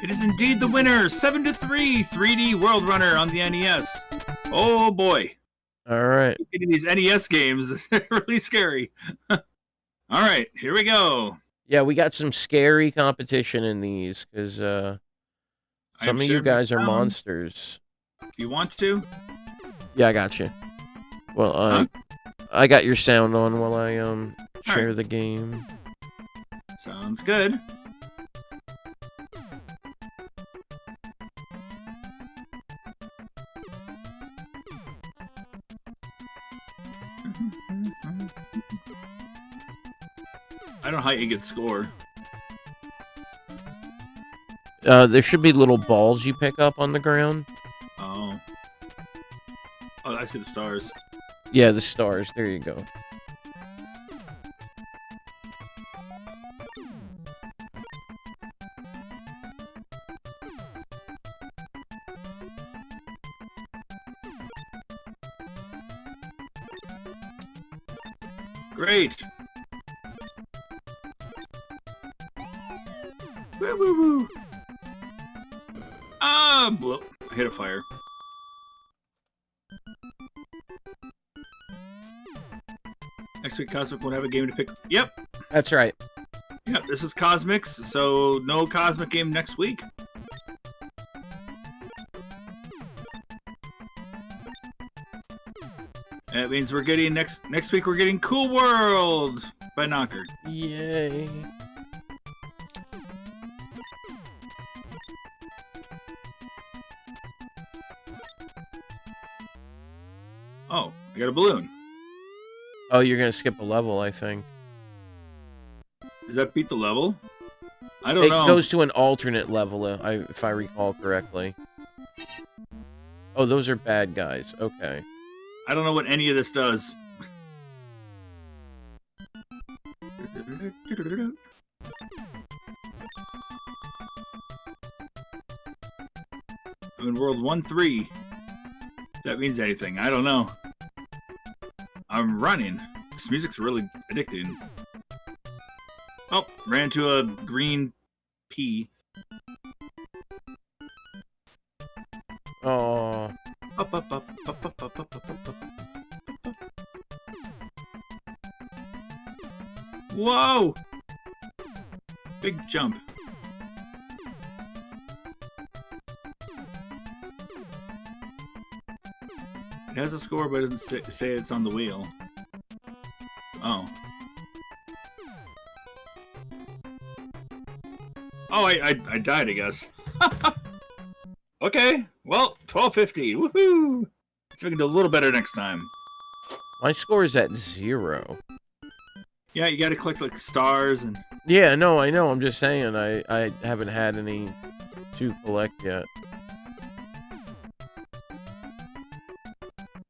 It is indeed the winner, 7-3, 3D World Runner on the NES. Oh boy. Alright. Getting these NES games is really scary. Alright, here we go. Yeah, we got some scary competition in these, because some of you guys are monsters. If you want to. Yeah, I got you. Well, I got your sound on while I share the game. Sounds good. I don't know how you get score. There should be little balls you pick up on the ground. Oh. Oh, I see the stars. Yeah, the stars. There you go. Great. Woo woo woo. Ah, well, I hit a fire. Next week, Cosmic won't have a game to pick. Yep. That's right. Yep, this is Cosmic's, so no Cosmic game next week. That means we're getting next week. We're getting Cool World by Knocker. Yay! Oh, I got a balloon. Oh, you're gonna skip a level, I think. Does that beat the level? I don't know. It goes to an alternate level, if I recall correctly. Oh, those are bad guys. Okay. I don't know what any of this does. I'm in World 1-3. If that means anything. I don't know. I'm running. This music's really addicting. Oh, ran into a green pea. Oh. Up, up, up, up, up, up, up, up, up. Whoa! Big jump. It has a score, but it doesn't say it's on the wheel. Oh. Oh, I died, I guess. Okay, well, 1250. Woohoo! Let's see if we can do a little better next time. My score is at 0. Yeah, you gotta collect like stars and... Yeah, no, I know. I'm just saying I haven't had any to collect yet.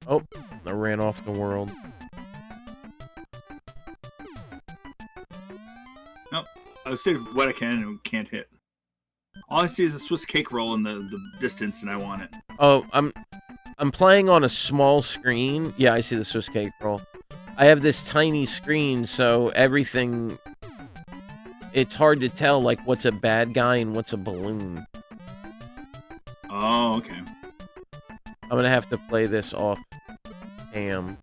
Oh, I ran off the world. Nope. I would say what I can and can't hit. All I see is a Swiss cake roll in the distance, and I want it. Oh, I'm playing on a small screen. Yeah, I see the Swiss cake roll. I have this tiny screen, so everything... It's hard to tell, like, what's a bad guy and what's a balloon. Oh, okay. I'm gonna have to play this off cam.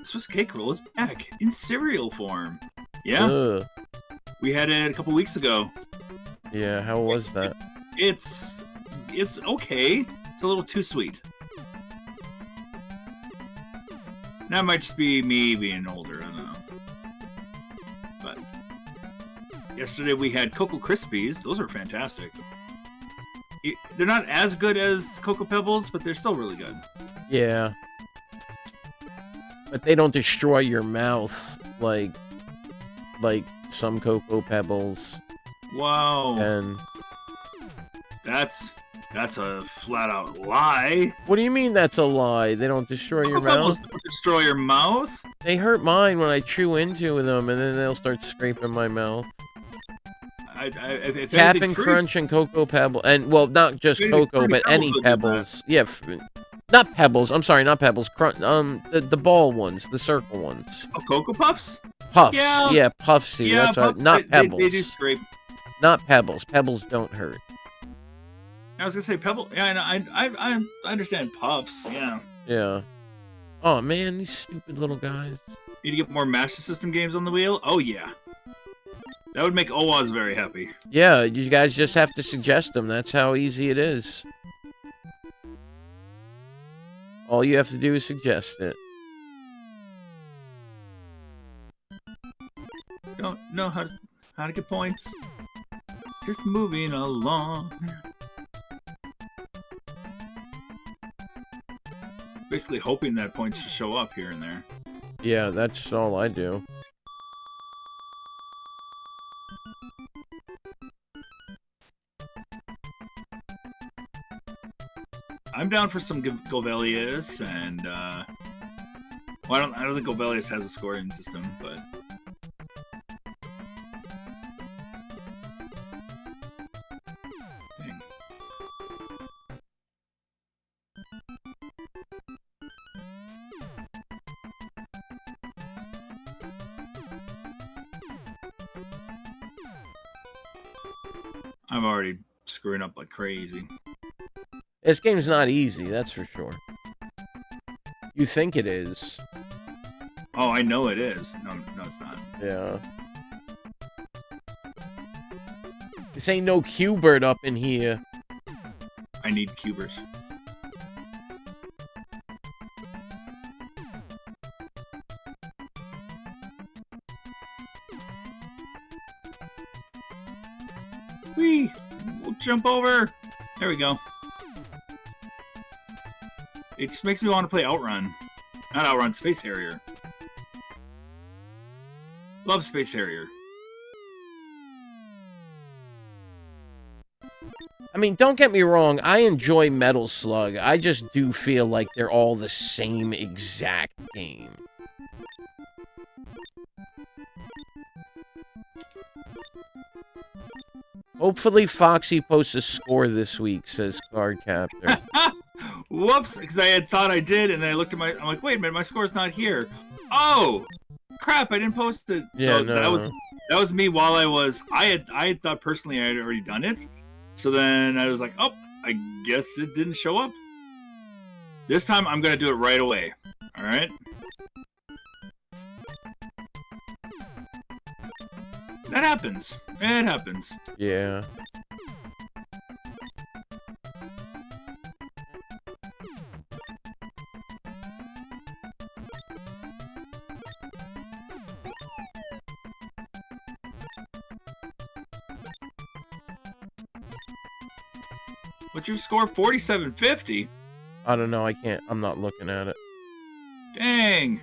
Swiss cake roll is back in cereal form. Yeah. Ugh. We had it a couple weeks ago. Yeah, how was that? It's okay. It's a little too sweet. That might just be me being older. I don't know. But yesterday we had Cocoa Krispies. Those were fantastic. they're not as good as Cocoa Pebbles, but they're still really good. Yeah. But they don't destroy your mouth like some Cocoa Pebbles. Wow. And that's a flat out lie. what do you mean that's a lie? They don't destroy your Cocoa Pebbles mouth? don't destroy your mouth? They hurt mine when I chew into them, and then they'll start scraping my mouth. If Cap'n anything, Crunch and Cocoa Pebble, and well, not just Cocoa, but any Pebbles. Yeah, not Pebbles. I'm sorry, not Pebbles. The ball ones, the circle ones. Oh, Cocoa Puffs? Puffs. Yeah. Yeah, Puffs do. Yeah, That's right. Puffs, Not Pebbles. They do scrape. Not Pebbles. Pebbles don't hurt. I was gonna say Pebble. Yeah, I understand Puffs. Yeah. Yeah. Oh man, these stupid little guys. Need to get more Master System games on the wheel? Oh yeah. That would make Oaz very happy. Yeah, you guys just have to suggest them. That's how easy it is. All you have to do is suggest it. Don't know how to get points. Just moving along. Basically hoping that points should show up here and there. Yeah, that's all I do. I'm down for some Govelius and well, I don't think Govelius has a scoring system, but dang. I'm already screwing up like crazy. This game's not easy, that's for sure. You think it is. Oh, I know it is. No, it's not. Yeah. This ain't no Q-Bird up in here. I need Cubers. Whee! We'll jump over. There we go. It just makes me want to play Outrun. Not Outrun, Space Harrier. Love Space Harrier. I mean, don't get me wrong, I enjoy Metal Slug. I just do feel like they're all the same exact game. Hopefully Foxy posts a score this week, says Card Captor. Whoops, because I had thought I did, and then I looked at I'm like, wait a minute, my score's not here. Oh, crap, I didn't post it. Yeah, so no. that was me while I had thought personally I had already done it. So then I was like, oh, I guess it didn't show up. This time I'm gonna do it right away. All right. That happens. It happens. Yeah. What's your score? 4750. I don't know, I can't. I'm not looking at it. Dang.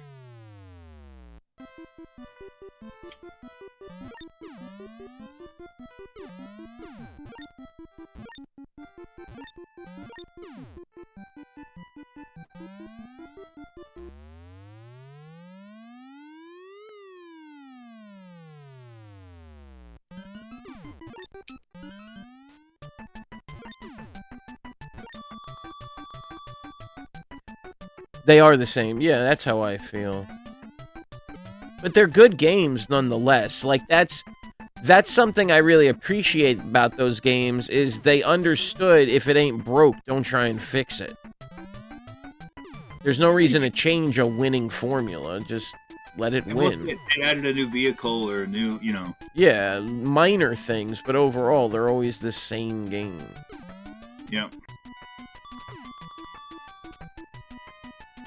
They are the same. Yeah, that's how I feel. But they're good games nonetheless. Like, that's something I really appreciate about those games, is they understood if it ain't broke, don't try and fix it. There's no reason to change a winning formula. Just let it win. They added a new vehicle or a new, you know. Yeah, minor things, but overall, they're always the same game. Yep.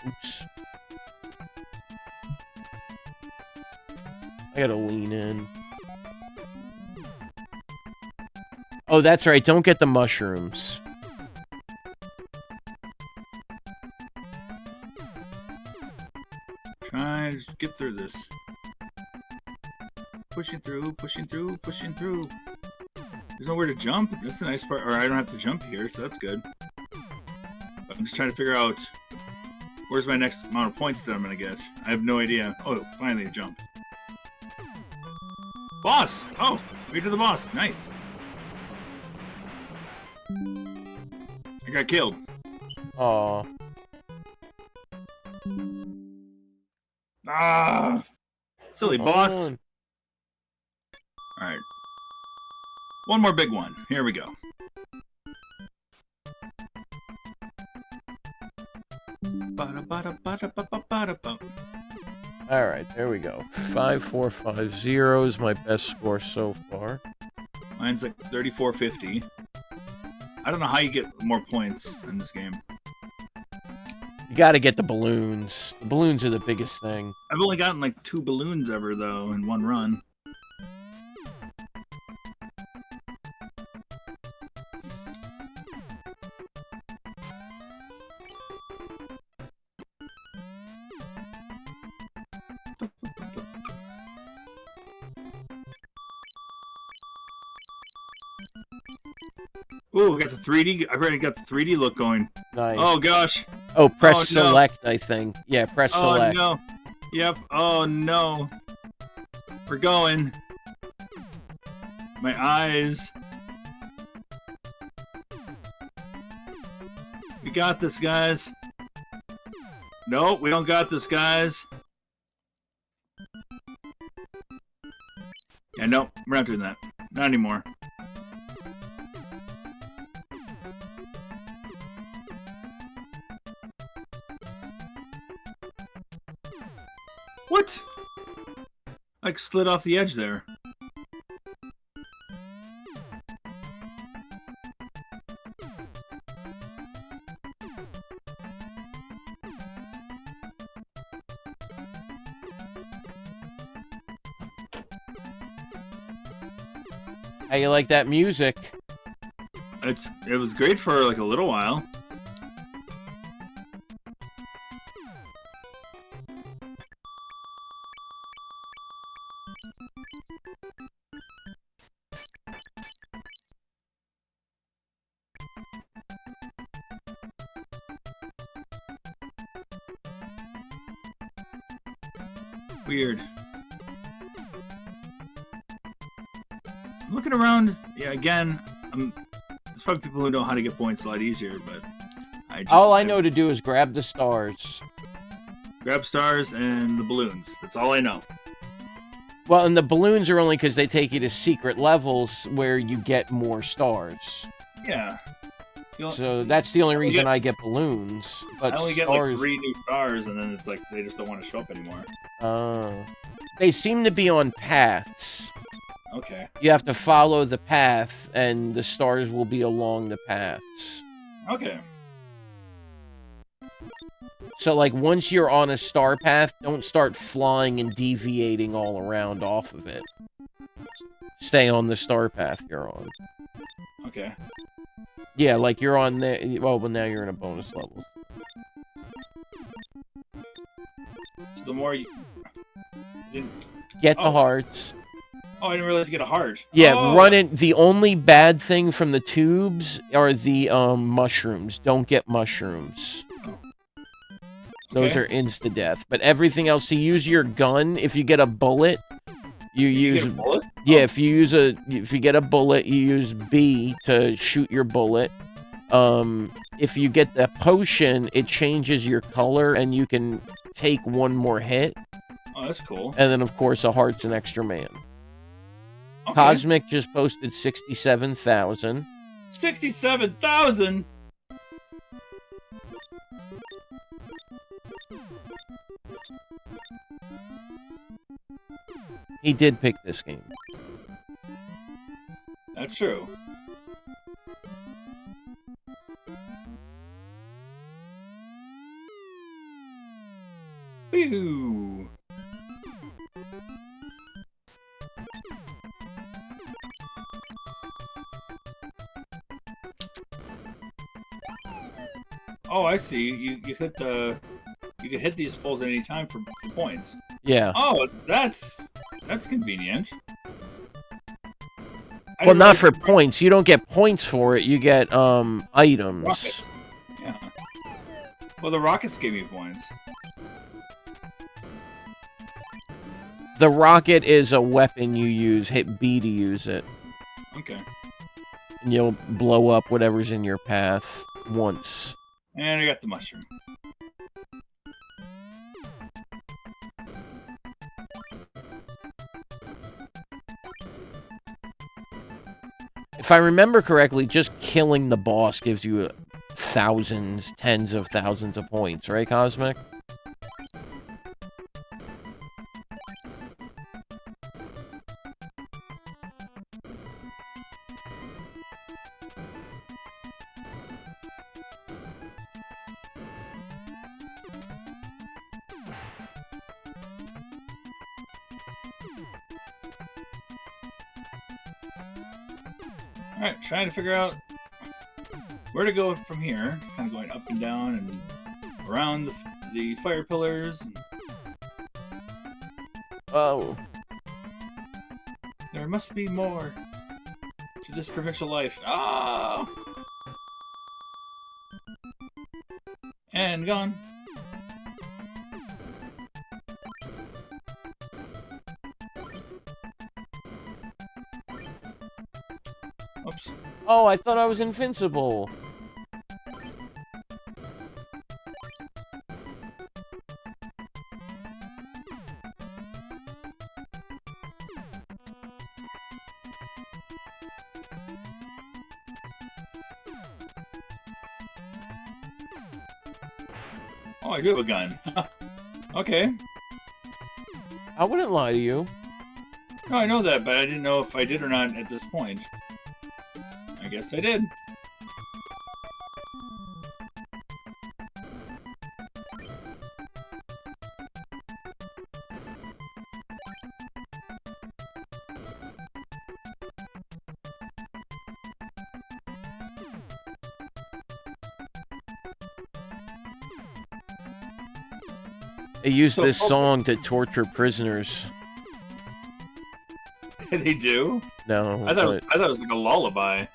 Oops. I gotta lean in. Oh, that's right. Don't get the mushrooms. Try to just get through this. Pushing through, pushing through, pushing through. There's nowhere to jump. That's the nice part. Or I don't have to jump here, so that's good. But I'm just trying to figure out where's my next amount of points that I'm going to get. I have no idea. Oh, finally a jump. Boss! Oh, we did the boss. Nice. I got killed. Aw. Ah! Silly boss. Alright. One more big one. Here we go. Alright, there we go. 5450 is my best score so far. Mine's like 3450. I don't know how you get more points in this game. You gotta get the balloons. The balloons are the biggest thing. I've only gotten like 2 balloons ever, though, in one run. Ooh, we got the 3D. I've already got the 3D look going. Nice. Oh, gosh. Oh, press no. select, I think. Yeah, press select. Oh, no. Yep. Oh, no. We're going. My eyes. We got this, guys. No, we don't got this, guys. Yeah, no, we're not doing that. Not anymore. What? I slid off the edge there. How you like that music? It was great for like a little while. Weird. I'm looking around. Yeah, again, there's probably people who know how to get points a lot easier, but all I know to do is grab the stars. Grab stars and the balloons. That's all I know. Well, and the balloons are only because they take you to secret levels where you get more stars. Yeah. So that's the only reason I get balloons. But I only stars... get like 3 new stars, and then it's like they just don't want to show up anymore. They seem to be on paths. Okay. You have to follow the path, and the stars will be along the paths. Okay. So, like, once you're on a star path, don't start flying and deviating all around off of it. Stay on the star path you're on. Okay. Yeah, like you're on there. Well, but now you're in a bonus level. So the more you didn't get the hearts. Oh, I didn't realize you get a heart. Yeah, run it. The only bad thing from the tubes are the mushrooms. Don't get mushrooms. Those are insta-death. But everything else, to use your gun, if you get a bullet, you use... Get a bullet? Yeah, if you get a bullet, you use B to shoot your bullet. If you get the potion, it changes your color, and you can take one more hit. Oh, that's cool. And then, of course, a heart's an extra man. Okay. Cosmic just posted 67,000. 67,000? He did pick this game. That's true. Woo! Oh, I see. You hit the. You can hit these poles at any time for points. Yeah. Oh, that's convenient. Well, not for points. You don't get points for it. You get items. Rockets. Yeah. Well, the rockets gave me points. The rocket is a weapon you use. Hit B to use it. Okay. And you'll blow up whatever's in your path once. And I got the mushroom. If I remember correctly, just killing the boss gives you thousands, tens of thousands of points, right, Cosmic? Alright, trying to figure out where to go from here. Kind of going up and down and around the fire pillars. Oh. There must be more to this provincial life. Oh! And gone. Oops. Oh, I thought I was invincible. Oh, I do have a gun. Okay. I wouldn't lie to you. No, I know that, but I didn't know if I did or not at this point. I guess I did. They use this song to torture prisoners. They do? No, I thought it was like a lullaby.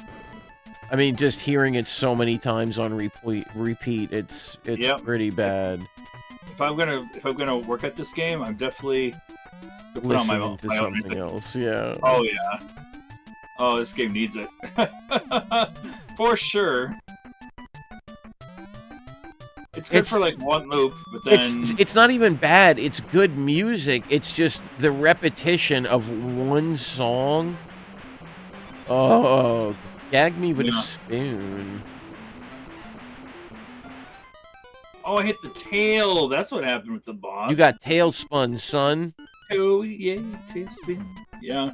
I mean, just hearing it so many times on repeat, it's pretty bad. If I'm gonna work at this game, I'm definitely gonna put on Listening to my own something else, yeah. Oh yeah. Oh, this game needs it. For sure. It's good for like one loop, but then it's not even bad. It's good music. It's just the repetition of one song. Oh, gag me with a spoon. Oh, I hit the tail. That's what happened with the boss. You got tail spun, son. Oh yeah, tail spin. Yeah.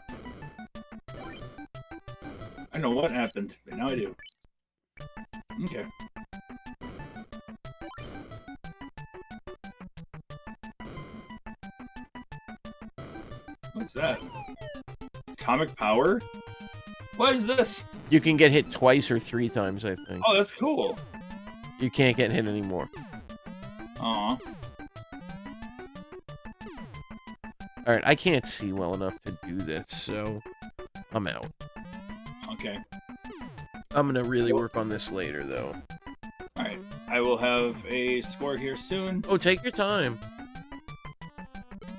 I know what happened, but now I do. Okay. What's that? Atomic power? What is this? You can get hit twice or 3 times, I think. Oh, that's cool. You can't get hit anymore. Aw. Alright, I can't see well enough to do this, so I'm out. Okay. I'm gonna really work on this later, though. Alright. I will have a score here soon. Oh, take your time.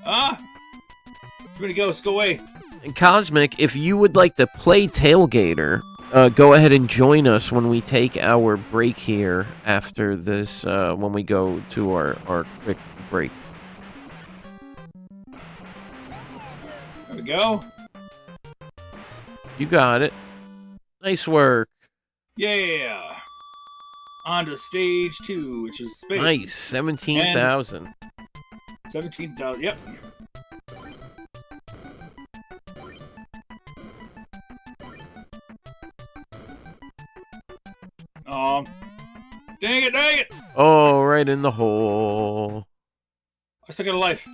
Ah! Too many ghosts, go away. And Cosmic, if you would like to play Tail Gator, go ahead and join us when we take our break here after this, when we go to our quick break. There we go. You got it. Nice work. Yeah. On to stage 2, which is space. Nice. 17,000. 17,000, yep. Dang it, dang it! Oh, right in the hole. I still got a life.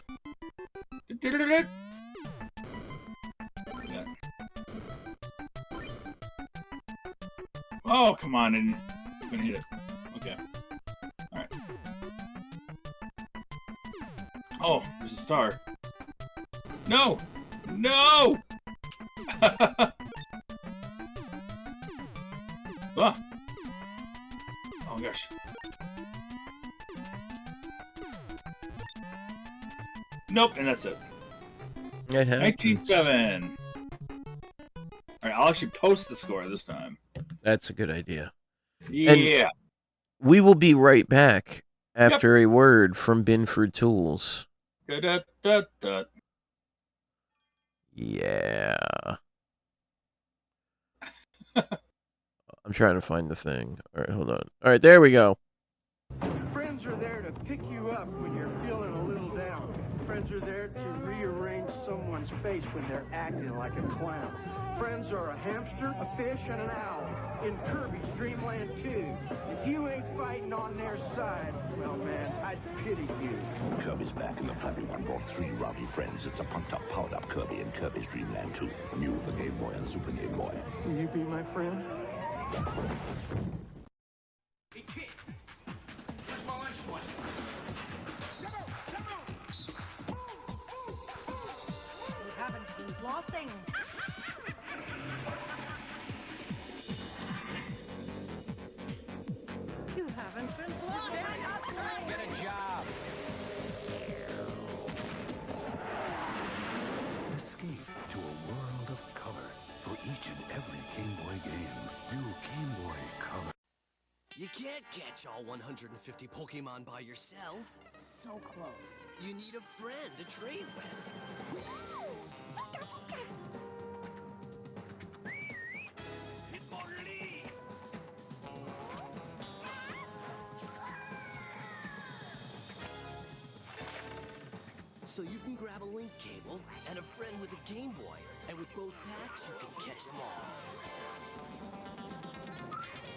Oh, come on. I'm gonna hit it. Okay. Oh, there's a star. No! No! Ah. Oh gosh. Nope, and that's it. It happens. 19-7. Alright, I'll actually post the score this time. That's a good idea. Yeah. And we will be right back after a word from Binford Tools. Da-da-da-da. Yeah. I'm trying to find the thing. All right, hold on. All right, there we go. Friends are there to pick you up when you're feeling a little down. Friends are there to rearrange someone's face when they're acting like a clown. Friends are a hamster, a fish, and an owl in Kirby's Dreamland 2. If you ain't fighting on their side, well, man, I'd pity you. Kirby's back, and the Flappy One brought 3 rowdy friends. It's a pumped-up, powered-up Kirby in Kirby's Dreamland 2. New for Game Boy and Super Game Boy. Will you be my friend? Hey, kid. Where's my lunch money? You haven't been flossing. You haven't been flossing. Get a job. Escape to a world of color for each and every Game Boy game. New Game Boy Color. You can't catch all 150 Pokemon by yourself. So close. You need a friend to trade with. So you can grab a link cable and a friend with a Game Boy, and with both packs, you can catch them all.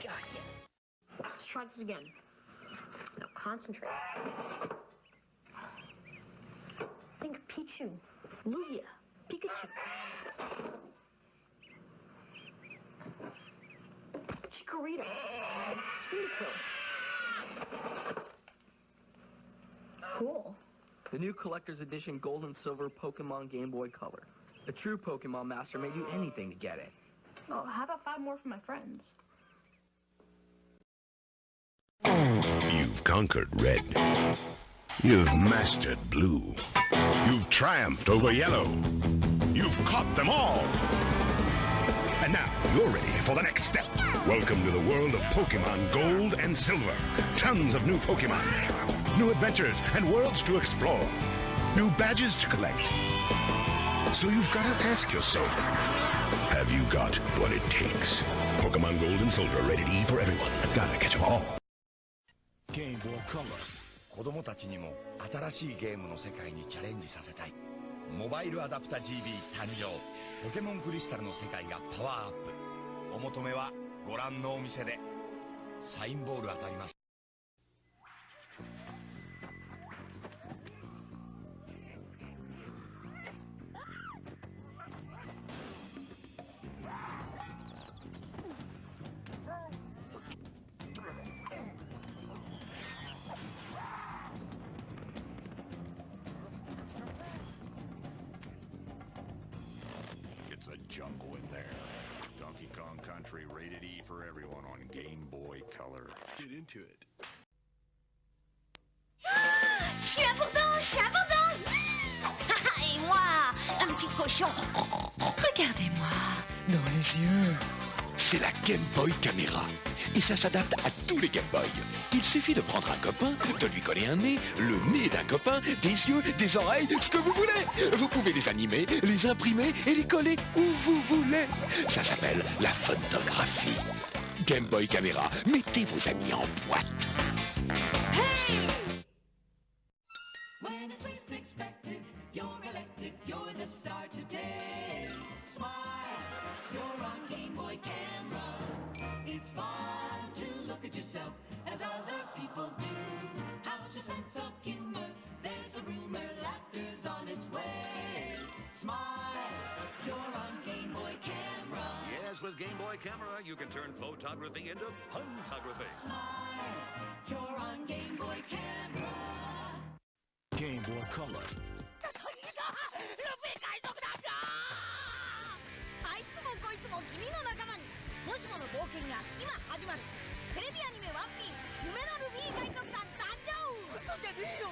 Gotcha. Let's try this again. Now concentrate. Think Pichu, Lugia, Pikachu. Chikorita, Cyndaquil. Cool. The new Collector's Edition Gold and Silver Pokemon Game Boy Color. A true Pokemon master may do anything to get it. Oh, how about 5 more for my friends? You've conquered red. You've mastered blue. You've triumphed over yellow. You've caught them all. And now you're ready for the next step. Welcome to the world of Pokemon Gold and Silver. Tons of new Pokemon, new adventures and worlds to explore, new badges to collect. So you've got to ask yourself, have you got what it takes? Pokemon Gold and Silver, rated E for everyone. Gotta catch them all. Game Boy Color. 子供たちにも新しいゲームの世界にチャレンジさせたい。モバイルアダプタ GB 誕生。ポケモンクリスタルの世界がパワーアップ。お求めはご覧のお店で。サインボール当たります。It's a jungle in there. Donkey Kong Country, rated E for everyone on Game Boy Color. Get into it. Je suis abondant, je suis abondant. Et moi, un petit cochon. Regardez-moi. Dans les yeux. C'est la Game Boy Caméra. Et ça s'adapte à tous les Game Boy. Il suffit de prendre un copain, de lui coller un nez, le nez d'un copain, des yeux, des oreilles, ce que vous voulez. Vous pouvez les animer, les imprimer et les coller où vous voulez. Ça s'appelle la photographie. Game Boy Caméra, mettez vos amis en boîte. When it's least expected, you're elected, you're the star today. Smile, you're on Game Boy Camera. It's fun to look at yourself as other people do. How's your sense of humor? There's a rumor, laughter's on its way. Smile, you're on Game Boy Camera. Yes, with Game Boy Camera, you can turn photography into photography. Smile, you're on Game Boy Camera. Game Boy Color. あいつもこいつも君の仲間にもしもの冒険が今始まる。テレビアニメワンピース夢のルフィ海賊団誕生。嘘じゃねえよ。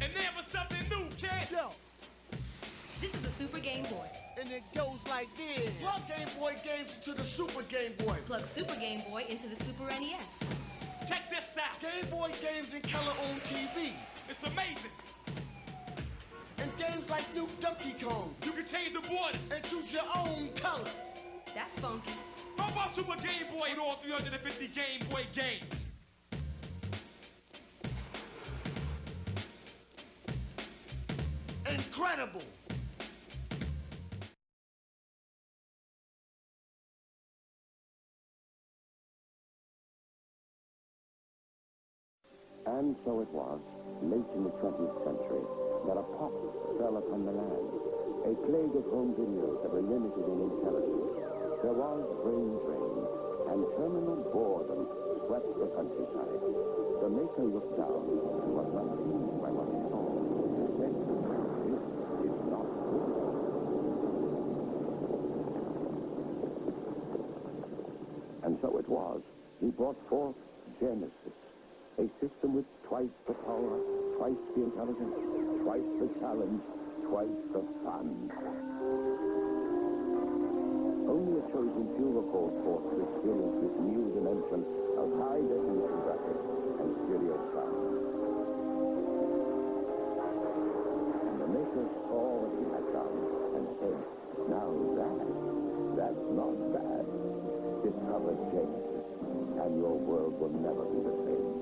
And then for something new, kid. Yo. This is a Super Game Boy. And it goes like this. Plug Game Boy games into the Super Game Boy. Plug Super Game Boy into the Super NES. Check this out. Game Boy games in color on TV. It's amazing. And games like New Donkey Kong. You can change the borders. And choose your own color. That's funky. How about Super Game Boy and all 350 Game Boy games? Incredible. And so it was, late in the 20th century, that a pox fell upon the land. A plague of home videos that were limited in intelligence. There was brain drain, and terminal boredom swept the countryside. The maker looked down and was not pleased by what he saw. He said, "This is not good." And so it was. He brought forth Genesis. A system with twice the power, twice the intelligence, twice the challenge, twice the fun. Only a chosen few were called forth to experience this new dimension of high-definition graphics and stereo sound. And the maker saw what he had done and said, "Now that's not bad. Discover Genesis, and your world will never be the same."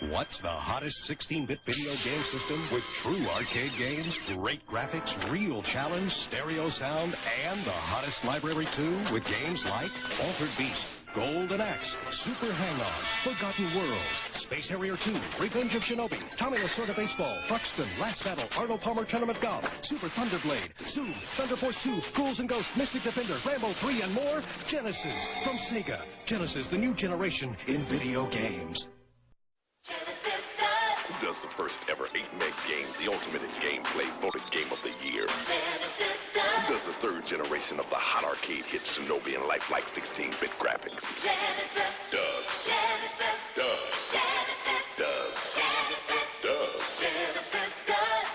What's the hottest 16-bit video game system with true arcade games, great graphics, real challenge, stereo sound, and the hottest library too, with games like Altered Beast, Golden Axe, Super Hang-On, Forgotten Worlds, Space Harrier 2, Revenge of Shinobi, Tommy Lasorda Baseball, Buxton, Last Battle, Arnold Palmer Tournament Golf, Super Thunderblade, Zoom, Thunder Force 2, Ghouls and Ghosts, Mystic Defender, Rambo 3, and more. Genesis from Sega. Genesis, the new generation in video games. Who does the first ever 8-meg game, the ultimate in gameplay, voted Game of the Year? Who does the third generation of the hot arcade hit Shinobi and lifelike 16-bit graphics? Does.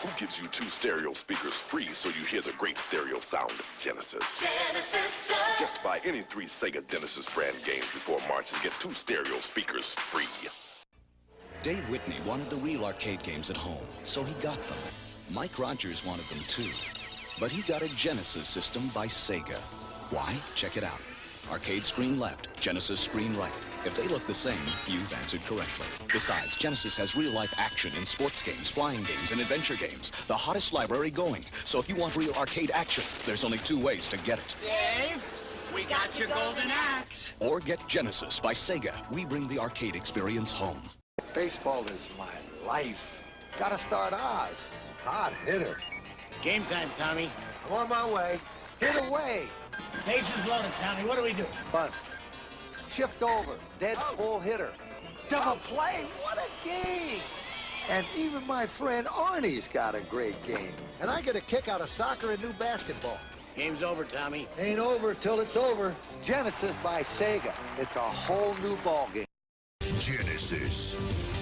Who gives you 2 stereo speakers free so you hear the great stereo sound of Genesis? Just buy any 3 Sega Genesis brand games before March and get 2 stereo speakers free. Dave Whitney wanted the real arcade games at home, so he got them. Mike Rogers wanted them too, but he got a Genesis system by Sega. Why? Check it out. Arcade screen left, Genesis screen right. If they look the same, you've answered correctly. Besides, Genesis has real-life action in sports games, flying games, and adventure games. The hottest library going. So if you want real arcade action, there's only 2 ways to get it. Dave, we got your golden axe. Or get Genesis by Sega. We bring the arcade experience home. Baseball is my life. Gotta start Oz. Hot hitter. Game time, Tommy. I'm on my way. Hit away. Bases loaded, Tommy. What do we do? Bunt. Shift over. Dead full hitter. Double play. What a game. And even my friend Arnie's got a great game. And I get a kick out of soccer and new basketball. Game's over, Tommy. Ain't over till it's over. Genesis by Sega. It's a whole new ball game. Genesis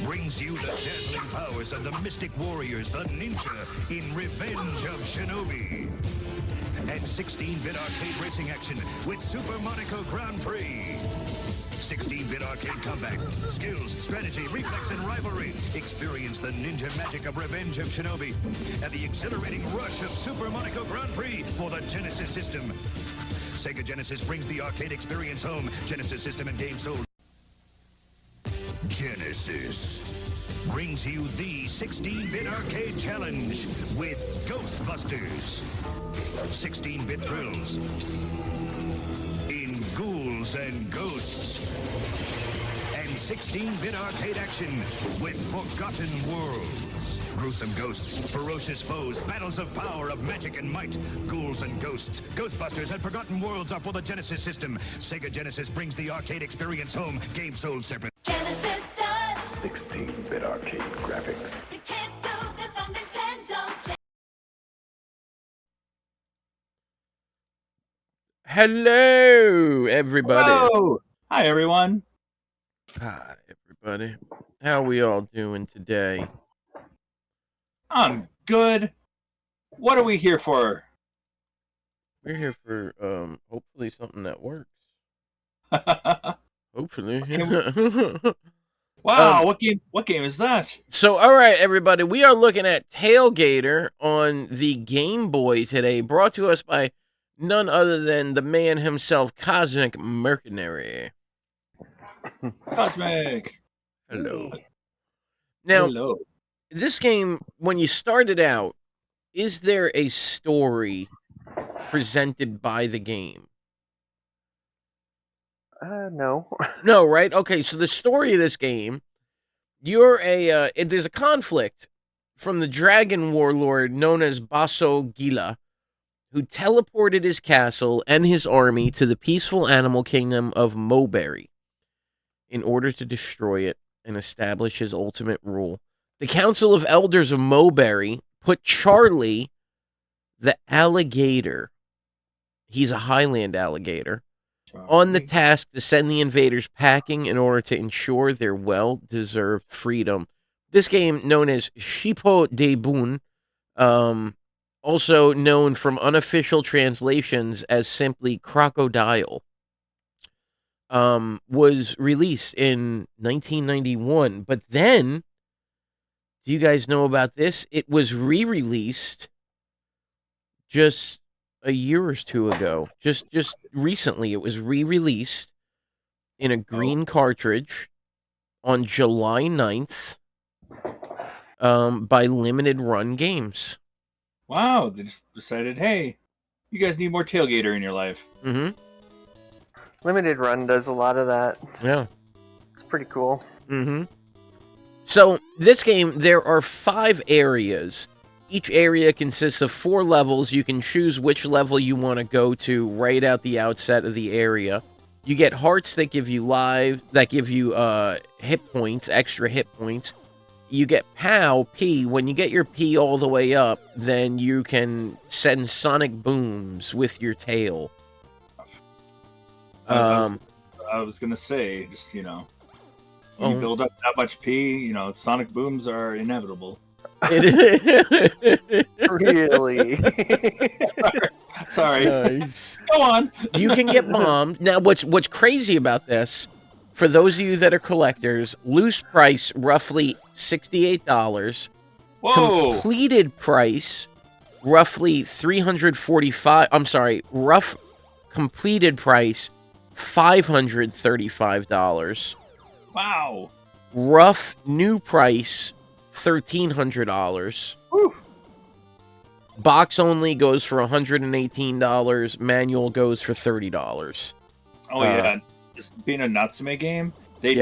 brings you the dazzling powers of the Mystic Warriors, the Ninja, in Revenge of Shinobi. And 16-bit arcade racing action with Super Monaco Grand Prix. 16-bit arcade combat, skills, strategy, reflex, and rivalry. Experience the ninja magic of Revenge of Shinobi and the exhilarating rush of Super Monaco Grand Prix for the Genesis system. Sega Genesis brings the arcade experience home. Genesis system and game sold. Genesis brings you the 16-bit arcade challenge with Ghostbusters. 16-bit thrills in Ghouls and Ghosts. And 16-bit arcade action with Forgotten Worlds. Gruesome ghosts, ferocious foes, battles of power, of magic and might, ghouls and ghosts, Ghostbusters and Forgotten Worlds are for the Genesis system. Sega Genesis brings the arcade experience home. Game sold separate. Genesis does. 16-bit arcade graphics. You can't do this on Nintendo. Hello, everybody. Hello. Hi, everyone. Hi, everybody. How we all doing today? I'm good. What are we here for? We're here for hopefully something that works. Hopefully. Wow, what game is that? So, all right, everybody, we are looking at Tail Gator on the Game Boy today, brought to us by none other than the man himself, Cosmic Mercenary. Cosmic. Hello. Now, hello. This game, when you start it out, is there a story presented by the game? No. No, right? Okay, so the story of this game, you're there's a conflict from the dragon warlord known as Basso Gila, who teleported his castle and his army to the peaceful animal kingdom of Moberry in order to destroy it and establish his ultimate rule. The Council of Elders of Moberry put Charlie, the alligator, he's a Highland alligator, on the task to send the invaders packing in order to ensure their well-deserved freedom. This game, known as Chipo de Boon, also known from unofficial translations as simply Crocodile, was released in 1991. But then, do you guys know about this? It was re-released just a year or two ago. Just recently, it was re-released in a green cartridge on July 9th by Limited Run Games. Wow, they just decided, hey, you guys need more Tail Gator in your life. Mm-hmm. Limited Run does a lot of that. Yeah. It's pretty cool. Mm-hmm. So, this game, there are 5 areas. Each area consists of 4 levels. You can choose which level you want to go to right out the outset of the area. You get hearts that give you hit points, extra hit points. You get P. When you get your P all the way up, then you can send sonic booms with your tail. I was going to say, just, you build up that much P, sonic booms are inevitable. Really? Sorry. Nice. Go on. You can get bombed. Now, what's crazy about this, for those of you that are collectors, loose price, roughly $68. Whoa. Completed price, roughly $345. I'm sorry, rough completed price, $535. Wow. Rough new price, $1,300. Box only goes for $118. Manual goes for $30. Oh yeah, just being a Natsume game, they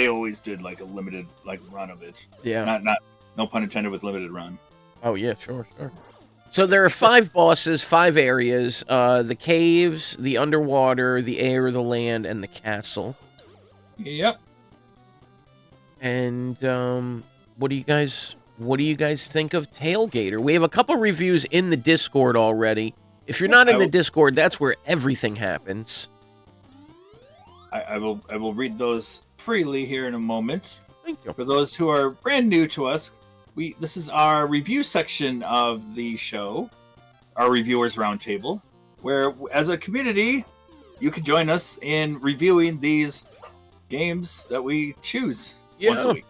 always did like a limited run of it. Yeah. Not no pun intended with limited run. Oh yeah, sure. So there are 5 bosses, 5 areas: the caves, the underwater, the air, the land, and the castle. Yep. And what do you guys think of Tail Gator? We have a couple reviews in the Discord already. If you're not in the Discord, that's where everything happens. I will read those freely here in a moment. Thank you. For those who are brand new to us, this is our review section of the show, our Reviewers Roundtable, where as a community, you can join us in reviewing these games that we choose once a week.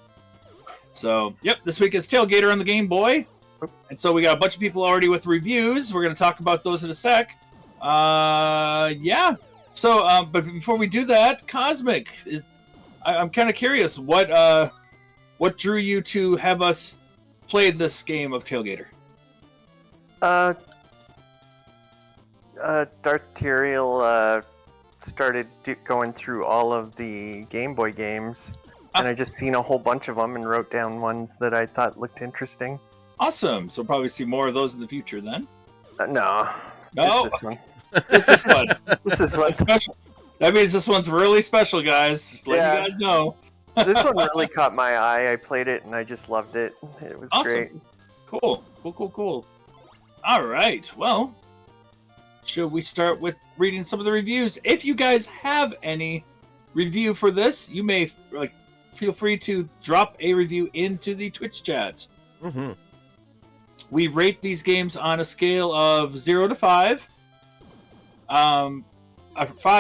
So, this week is Tail Gator on the Game Boy. And so we got a bunch of people already with reviews. We're going to talk about those in a sec. So, but before we do that, Cosmic, I'm kind of curious, what drew you to have us play this game of Tail Gator? Darth Tyrael started going through all of the Game Boy games. and I just seen a whole bunch of them and wrote down ones that I thought looked interesting. Awesome. So probably see more of those in the future then. No. No. Just this one. Just this one. This is one. Special. That means this one's really special, guys. Just letting you guys know. This one really caught my eye. I played it and I just loved it. It was Awesome. great. Cool. All right. Well, should we start with reading some of the reviews? If you guys have any review for this, you may feel free to drop a review into the Twitch chat. Mm-hmm. We rate these games on a scale of 0 to 5. 5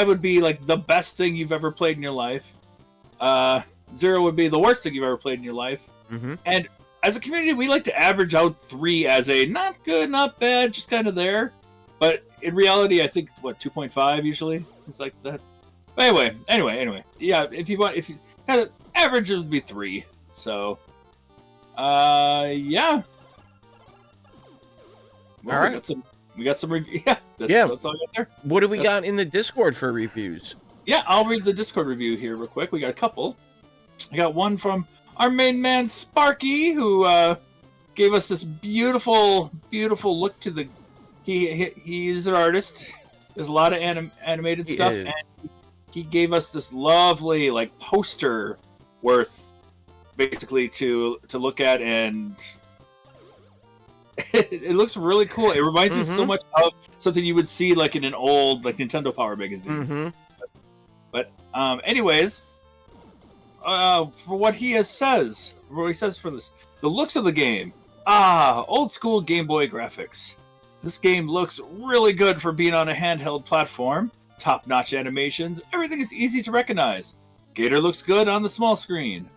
would be like the best thing you've ever played in your life. 0 would be the worst thing you've ever played in your life. Mm-hmm. And as a community, we like to average out 3 as a not good, not bad, just kind of there. But in reality, I think 2.5 usually is like that. But anyway, yeah. If you kind of average, it would be 3. So, yeah. Well, all right. We got some review. Yeah, that's all I got there. What do we got in the Discord for reviews? Yeah, I'll read the Discord review here real quick. We got a couple. I got one from our main man Sparky, who gave us this beautiful look to the. He's an artist. There's a lot of animated stuff, and he gave us this lovely poster worth, basically to look at, and it looks really cool. It reminds me so much of something you would see in an old Nintendo Power magazine. Mm-hmm. But anyways, for what he says for this, the looks of the game, old school Game Boy graphics. This game looks really good for being on a handheld platform. Top-notch animations. Everything is easy to recognize. Gator looks good on the small screen.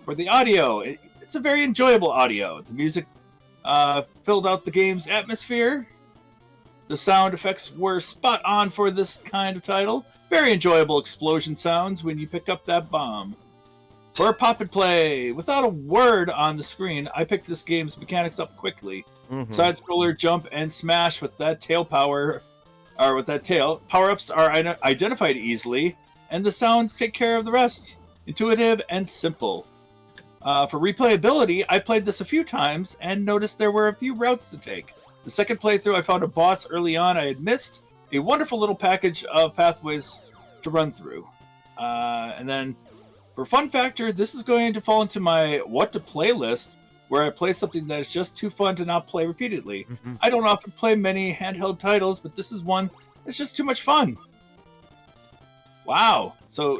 For the audio, it's a very enjoyable audio. The music filled out the game's atmosphere. The sound effects were spot on for this kind of title. Very enjoyable explosion sounds when you pick up that bomb. For pop and play, without a word on the screen, I picked this game's mechanics up quickly. Mm-hmm. Side-scroller, jump, and smash with that tail power, or with that tail. Power-ups are identified easily, and the sounds take care of the rest. Intuitive and simple. For replayability, I played this a few times and noticed there were a few routes to take. The second playthrough, I found a boss early on I had missed. A wonderful little package of pathways to run through. And then, for fun factor, this is going to fall into my what to play list, where I play something that is just too fun to not play repeatedly. Mm-hmm. I don't often play many handheld titles, but this is one that's just too much fun. Wow. So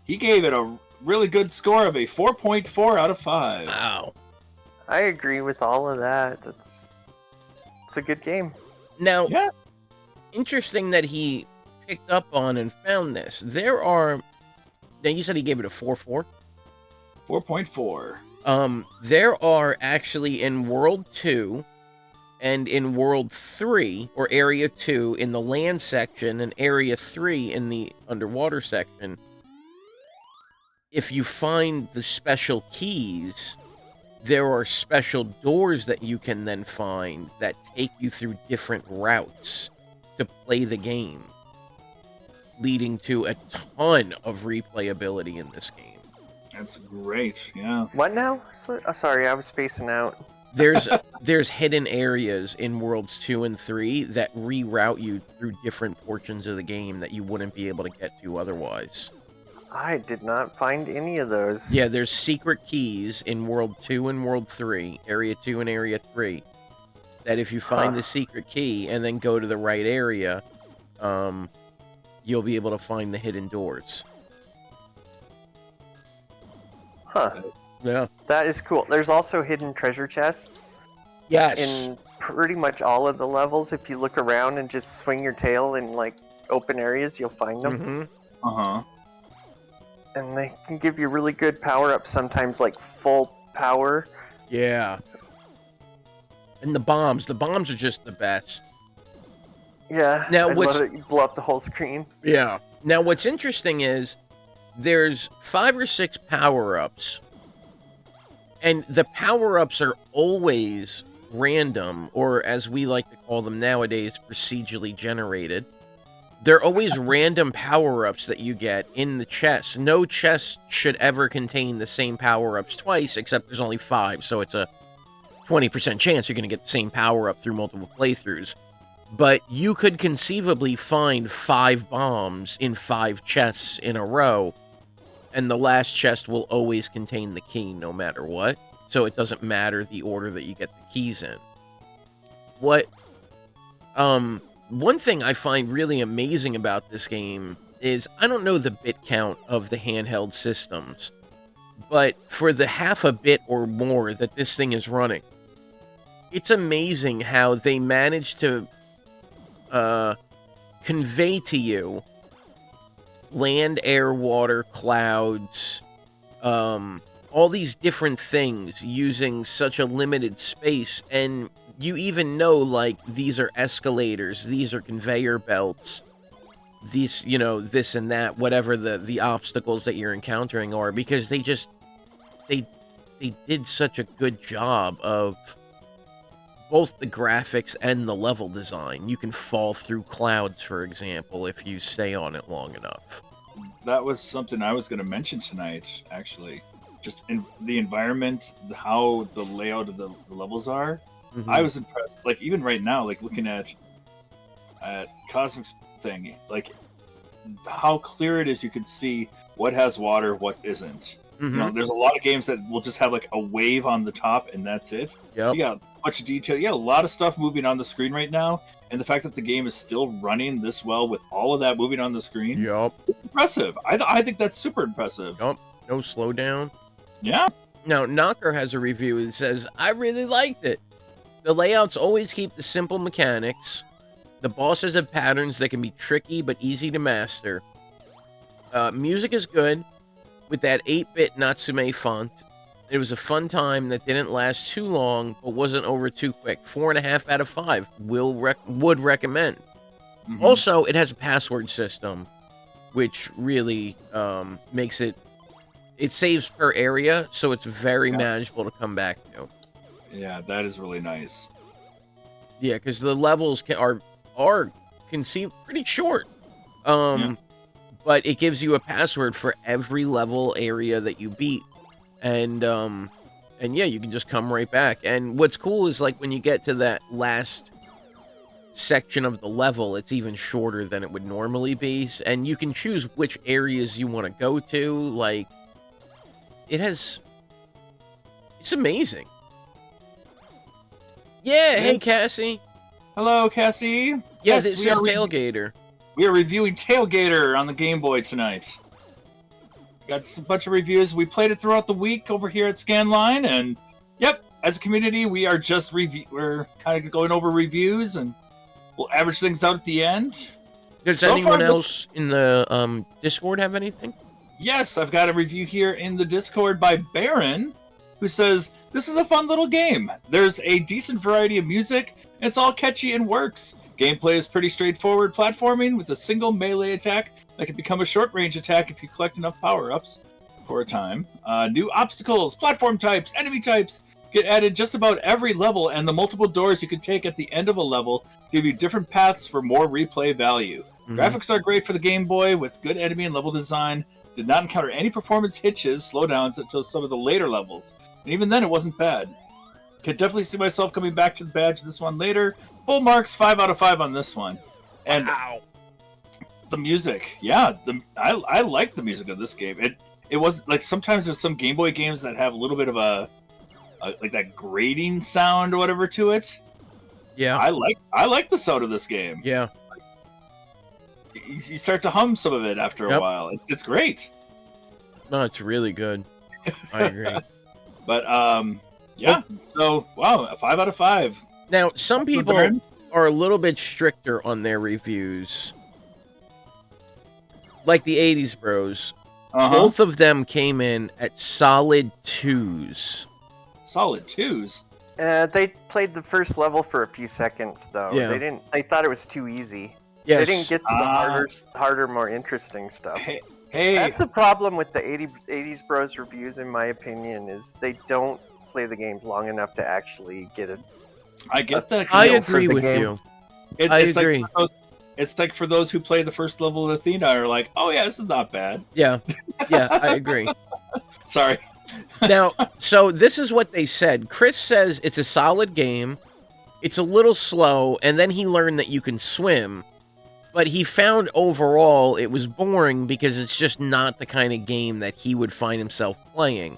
he gave it a really good score of a 4.4 out of 5. Wow. I agree with all of that. It's a good game. Now, interesting that he picked up on and found this. Now you said he gave it a 4.4? 4.4. There are actually in World 2 and in World 3, or Area 2 in the land section, and Area 3 in the underwater section, if you find the special keys, there are special doors that you can then find that take you through different routes to play the game, leading to a ton of replayability in this game. That's great, yeah. What now? Sorry, I was spacing out. There's hidden areas in Worlds 2 and 3 that reroute you through different portions of the game that you wouldn't be able to get to otherwise. I did not find any of those. Yeah, there's secret keys in World 2 and World 3, Area 2 and Area 3, that if you find the secret key and then go to the right area, you'll be able to find the hidden doors. Huh. Yeah. That is cool. There's also hidden treasure chests. Yes. In pretty much all of the levels. If you look around and just swing your tail in open areas, you'll find them. Mm-hmm. Uh-huh. And they can give you really good power-ups sometimes, like full power. Yeah. And the bombs are just the best. Yeah. Now, I love it. You blow up the whole screen. Yeah. Now, what's interesting is there's 5 or 6 power-ups, and the power-ups are always random, or as we like to call them nowadays, procedurally generated. There are always random power-ups that you get in the chest. No chest should ever contain the same power-ups twice, except there's only 5, so it's a 20% chance you're going to get the same power-up through multiple playthroughs. But you could conceivably find 5 bombs in 5 chests in a row, and the last chest will always contain the key no matter what. So it doesn't matter the order that you get the keys in. One thing I find really amazing about this game is, I don't know the bit count of the handheld systems, but for the half a bit or more that this thing is running, it's amazing how they manage to convey to you land, air, water, clouds, all these different things using such a limited space. And you even know, like, these are escalators, these are conveyor belts, these, you know, this and that, whatever the obstacles that you're encountering are, because they did such a good job of both the graphics and the level design. You can fall through clouds, for example, if you stay on it long enough. That was something I was going to mention tonight, actually. Just in the environment, how the layout of the levels are. Mhm. I was impressed. Like, even right now, like, looking at Cosmic's thing, like, how clear it is. You can see what has water, what isn't. You know, there's a lot of games that will just have, like, a wave on the top, and that's it. Yep. You got a bunch of detail. You got a lot of stuff moving on the screen right now, and the fact that the game is still running this well with all of that moving on the screen, Yup. it's impressive. I think that's super impressive. Yup. No slowdown. Yeah. Now, Knocker has a review that says, I really liked it. The layouts always keep the simple mechanics. The bosses have patterns that can be tricky but easy to master. Music is good, with that 8-bit Natsume font. It was a fun time that didn't last too long, but wasn't over too quick. 4.5 out of 5. Would recommend. Also, it has a password system, which really makes it... It saves per area, so it's very manageable to come back to. Yeah, that is really nice. Yeah, because the levels are conceived pretty short. But it gives you a password for every level area that you beat. And yeah, you can just come right back. And what's cool is, like, when you get to that last section of the level, it's even shorter than it would normally be. And you can choose which areas you want to go to. Like, it's amazing. Yeah, hey, Cassie. Hello, Cassie. Yeah, this is Tail Gator. We are reviewing Tail Gator on the Game Boy tonight. Got just a bunch of reviews. We played it throughout the week over here at Scanline, and yep, as a community, we are just we're kind of going over reviews, and we'll average things out at the end. Does anyone else in the Discord have anything? Yes, I've got a review here in the Discord by Baron, who says, this is a fun little game. There's a decent variety of music, and it's all catchy and works. Gameplay is pretty straightforward platforming with a single melee attack that can become a short-range attack if you collect enough power-ups for a time. New obstacles, platform types, enemy types get added just about every level, and the multiple doors you can take at the end of a level give you different paths for more replay value. Graphics are great for the Game Boy with good enemy and level design. Did not encounter any performance hitches, slowdowns until some of the later levels. And even then, it wasn't bad. Could definitely see myself coming back to the badge this one later. Full marks, 5 out of 5 on this one. And the music, yeah, I like the music of this game. It was like, sometimes there's some Game Boy games that have a little bit of a like that grating sound or whatever to it. Yeah, I like the sound of this game. Yeah, you start to hum some of it after a while. It's great. No, it's really good. I agree. But yeah. So wow, a 5 out of 5. Now, some people are a little bit stricter on their reviews. Like the 80s Bros. Both of them came in at solid 2s. Solid 2s? They played the first level for a few seconds, though. Yeah. They thought it was too easy. Yes. They didn't get to the harder, more interesting stuff. Hey. That's the problem with the 80s Bros reviews, in my opinion, is they don't play the games long enough to actually get it. I get that. I agree with you. It's agree. Like it's like for those who play the first level of Athena are like, oh yeah, this is not bad. Yeah, I agree. Sorry. Now, so this is what they said. Chris says it's a solid game. It's a little slow, and then he learned that you can swim. But he found overall it was boring because it's just not the kind of game that he would find himself playing.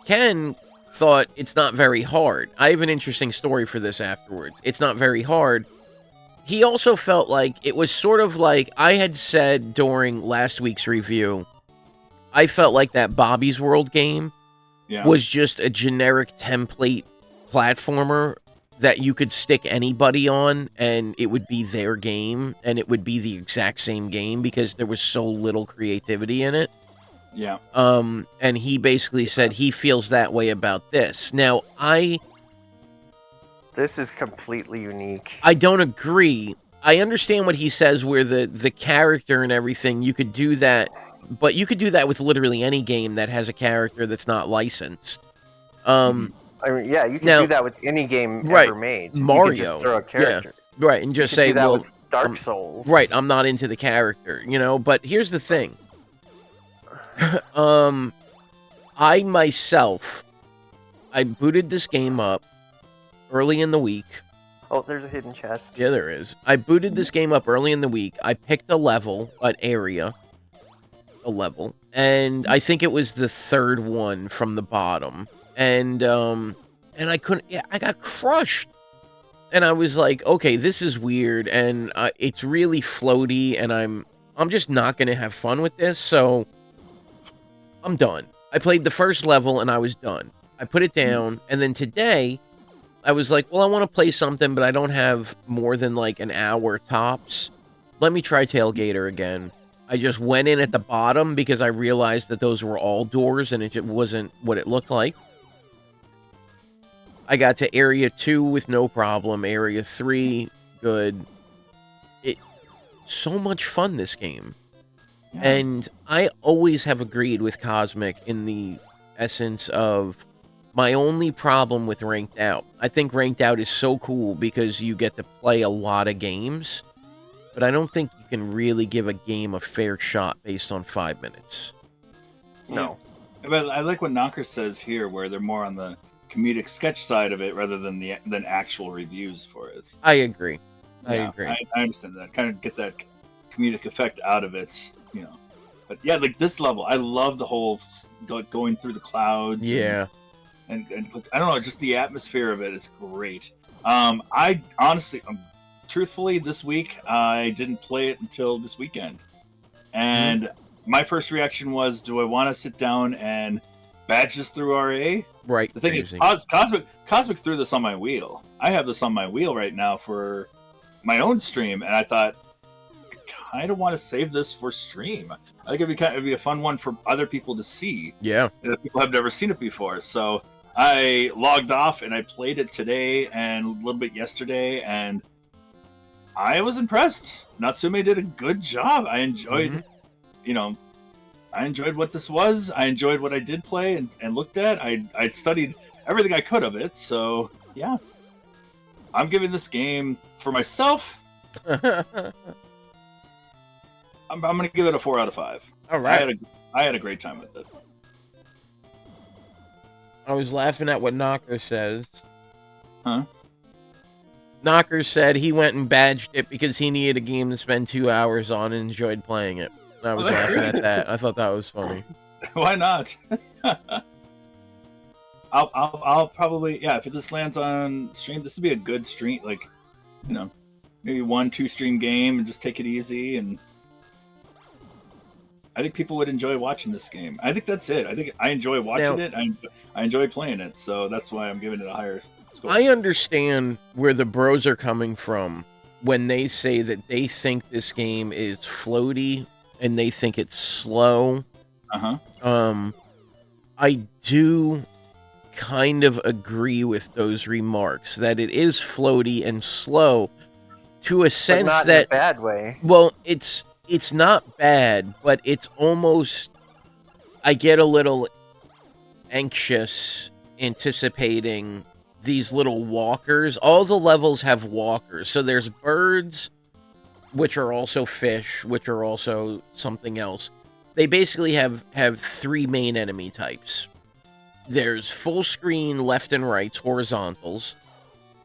Ken thought it's not very hard. I have an interesting story for this afterwards. It's not very hard. He also felt like it was sort of like I had said during last week's review. I felt like that Bobby's World game was just a generic template platformer that you could stick anybody on and it would be their game and it would be the exact same game because there was so little creativity in it. Yeah. And he basically said he feels that way about this. Now, This is completely unique. I don't agree. I understand what he says where the character and everything, you could do that, but you could do that with literally any game that has a character that's not licensed. I mean, yeah, you can do that with any game ever made. Mario. You can just throw a character. Yeah, right, and just you can say, do that well, with Dark Souls. Right, I'm not into the character, but here's the thing. I myself, I booted this game up early in the week. Oh, there's a hidden chest. Yeah, there is. I booted this game up early in the week. I picked a level, a level, and I think it was the third one from the bottom. And I couldn't, I got crushed. And I was like, okay, this is weird, and it's really floaty, and I'm just not going to have fun with this, so I'm done. I played the first level, and I was done. I put it down, and then today, I was like, well, I want to play something, but I don't have more than, like, an hour tops. Let me try Tail Gator again. I just went in at the bottom, because I realized that those were all doors, and it just wasn't what it looked like. I got to Area 2 with no problem. Area 3, good. So much fun, this game. Yeah. And I always have agreed with Cosmic in the essence of my only problem with Ranked Out. I think Ranked Out is so cool because you get to play a lot of games, but I don't think you can really give a game a fair shot based on 5 minutes. No. But I like what Knocker says here, where they're more on the comedic sketch side of it rather than actual reviews for it. I agree. I understand that. Kind of get that comedic effect out of it, But yeah, like this level, I love the whole going through the clouds. Yeah. And I don't know, just the atmosphere of it is great. I honestly, truthfully, this week I didn't play it until this weekend, and my first reaction was, do I want to sit down and badge this through RA? Right. The thing is, Cosmic threw this on my wheel. I have this on my wheel right now for my own stream, and I thought, I kind of want to save this for stream. I think it'd be a fun one for other people to see. Yeah. If people have never seen it before. So I logged off and I played it today and a little bit yesterday, and I was impressed. Natsume did a good job. I enjoyed, I enjoyed what this was. I enjoyed what I did play and looked at. I studied everything I could of it. So yeah, I'm giving this game for myself. I'm going to give it a 4 out of 5. All right. I had a great time with it. I was laughing at what Knocker says. Huh? Knocker said he went and badged it because he needed a game to spend 2 hours on and enjoyed playing it. And I was laughing at that. I thought that was funny. Why not? I'll probably, if this lands on stream, this would be a good stream, like, maybe 1-2 stream game and just take it easy. And I think people would enjoy watching this game. I think that's it. I think I enjoy watching it. I enjoy playing it. So that's why I'm giving it a higher score. I understand where the bros are coming from when they say that they think this game is floaty and they think it's slow. I do kind of agree with those remarks that it is floaty and slow to a sense but not that in a bad way. Well, it's not bad, but it's almost, I get a little anxious anticipating these little walkers. All the levels have walkers. So there's birds, which are also fish, which are also something else. They basically have three main enemy types. There's full screen left and rights, horizontals.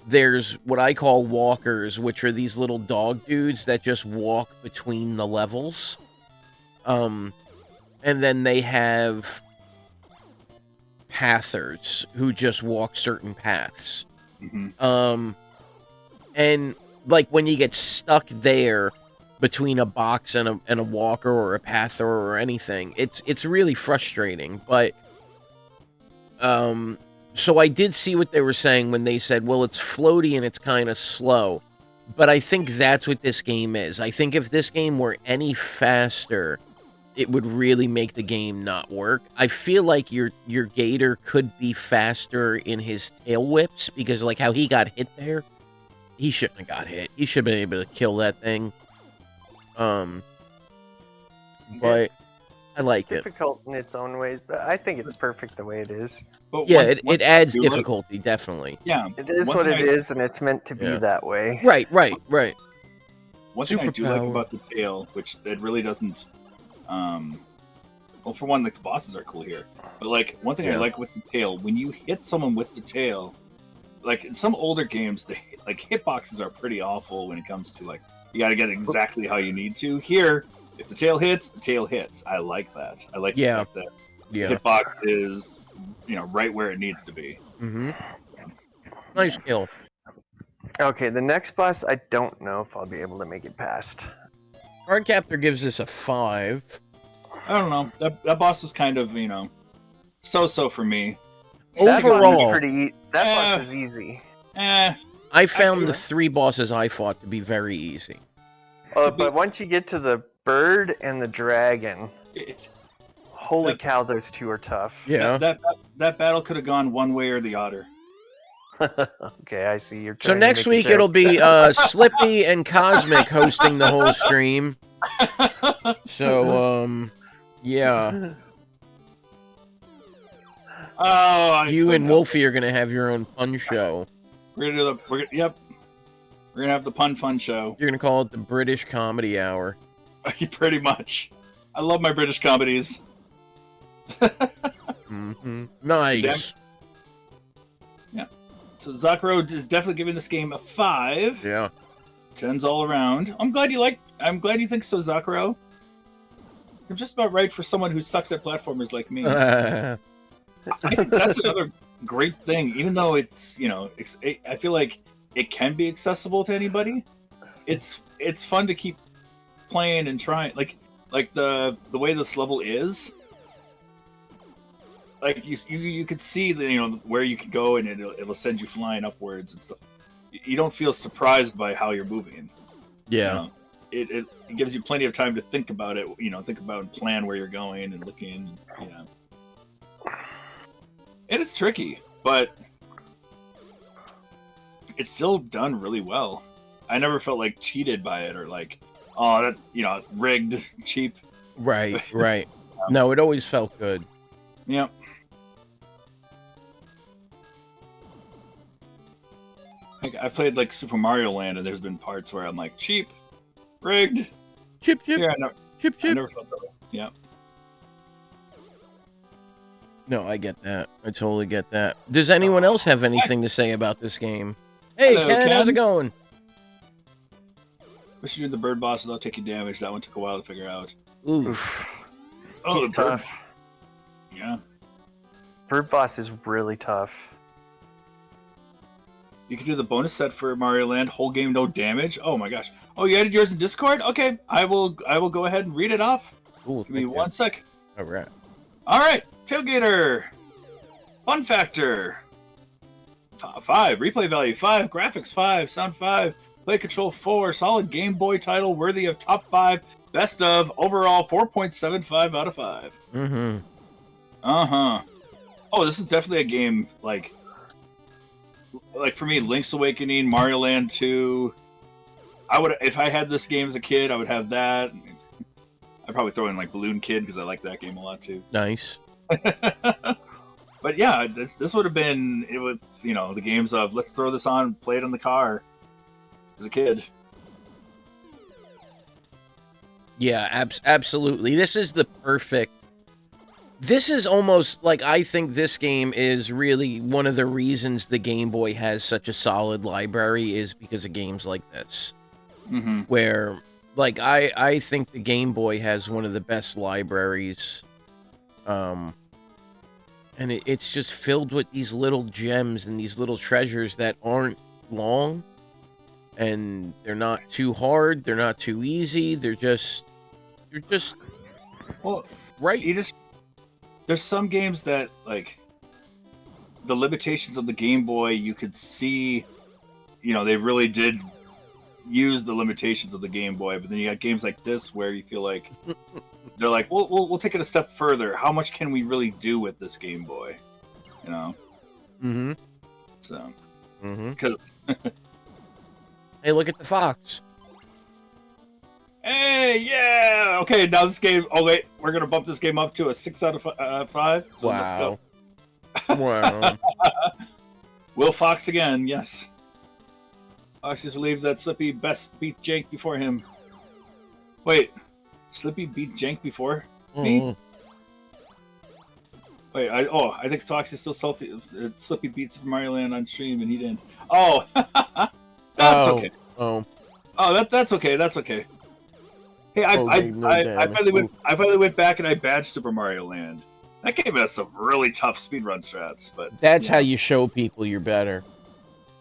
There's what I call walkers, which are these little dog dudes that just walk between the levels. And then they have pathers who just walk certain paths. And like when you get stuck there between a box and a walker or a pather or anything, it's really frustrating. But so I did see what they were saying when they said, well, it's floaty and it's kind of slow. But I think that's what this game is. I think if this game were any faster, it would really make the game not work. I feel like your Gator could be faster in his tail whips, because like how he got hit there, he shouldn't have got hit. He should have been able to kill that thing. But I like it. Difficult in its own ways, but I think it's perfect the way it is. But Yeah, it adds difficulty, definitely. Yeah, it is what it is, and it's meant to be that way. Right. One thing I do like about the tail, which it really doesn't. Well, for one, like the bosses are cool here, but like one thing I like with the tail, when you hit someone with the tail, like in some older games, the like hitboxes are pretty awful when it comes to like you got to get exactly how you need to. Here, if the tail hits, the tail hits. I like that. I like the fact that the hitbox is right where it needs to be. Nice kill. Okay, the next boss, I don't know if I'll be able to make it past. Cardcaptor gives this a 5. I don't know. That boss was kind of so for me. Overall, that boss is easy. I found the 3 bosses I fought to be very easy. But once you get to the bird and the dragon, holy cow, those 2 are tough. Yeah. That battle could have gone one way or the other. Okay, I see. You're So trying to next make a week joke. it'll be Slippy and Cosmic hosting the whole stream. So yeah. Oh, you and Wolfie are gonna have your own pun show. We're gonna do we're gonna have the pun fun show. You're gonna call it the British Comedy Hour. Pretty much. I love my British comedies. Nice. Yeah. So Zakro is definitely giving this game a 5. Yeah. 10s all around. I'm glad you think so, Zakro. You're just about right for someone who sucks at platformers like me. I think that's another great thing. Even though it's, I feel like it can be accessible to anybody. It's fun to keep playing and trying. Like the way this level is. Like you could see where you could go, and it'll send you flying upwards and stuff. You don't feel surprised by how you're moving. Yeah. It gives you plenty of time to think about it. Think about and plan where you're going and looking. Yeah. And it's tricky, but it's still done really well. I never felt like cheated by it or like, oh, that rigged, cheap. Right. No, it always felt good. Yep. I played like Super Mario Land, and there's been parts where I'm like, cheap, rigged, chip. Yeah, chip. I never felt that way. Yeah. No, I get that. I totally get that. Does anyone else have anything to say about this game? Hey, Hello, Ken, how's Ken. it going? Wish you did the bird boss without taking damage. That one took a while to figure out. Oof. Oh, He's the bird. tough. Yeah. Bird boss is really tough. You can do the bonus set for Mario Land, whole game no damage. Oh my gosh! Oh, you added yours in Discord? Okay, I will go ahead and read it off. Cool. Give me 1 sec. All right. All right, Tail Gator. Fun factor. 5. Replay value 5. Graphics 5. Sound 5. Play control 4. Solid Game Boy title worthy of top 5. Best of. Overall 4.75 out of 5. Oh, this is definitely a game like for me, Link's Awakening, Mario Land 2. If I had this game as a kid, I would have that. I'd probably throw in like Balloon Kid because I like that game a lot too. Nice. But yeah, this would have been it with the games of let's throw this on, play it in the car as a kid. Yeah, absolutely. This is the perfect. This is almost like, I think this game is really one of the reasons the Game Boy has such a solid library is because of games like this. Mm-hmm. Where, like, I think the Game Boy has one of the best libraries. And it's just filled with these little gems and these little treasures that aren't long. And they're not too hard. They're not too easy. They're just well, right. There's some games that, like, the limitations of the Game Boy, you could see, they really did use the limitations of the Game Boy. But then you got games like this where you feel like they're like, we'll take it a step further. How much can we really do with this Game Boy? Mm-hmm. So, mm-hmm. Because hey, look at the fox. Hey, yeah. Okay, now this game. Oh wait, we're gonna bump this game up to a 6 out of 5. So let's go. Wow. Will Fox again? Yes. Fox just believed that Slippy best beat Jank before him. Wait, Slippy beat Jank before me? Wait, I think Fox is still salty. Slippy beat Super Mario Land on stream and he didn't. Oh, that's okay. Oh, that's okay. That's okay. Hey, I finally went back and I badged Super Mario Land. That game has some really tough speedrun strats, but that's how you show people you're better.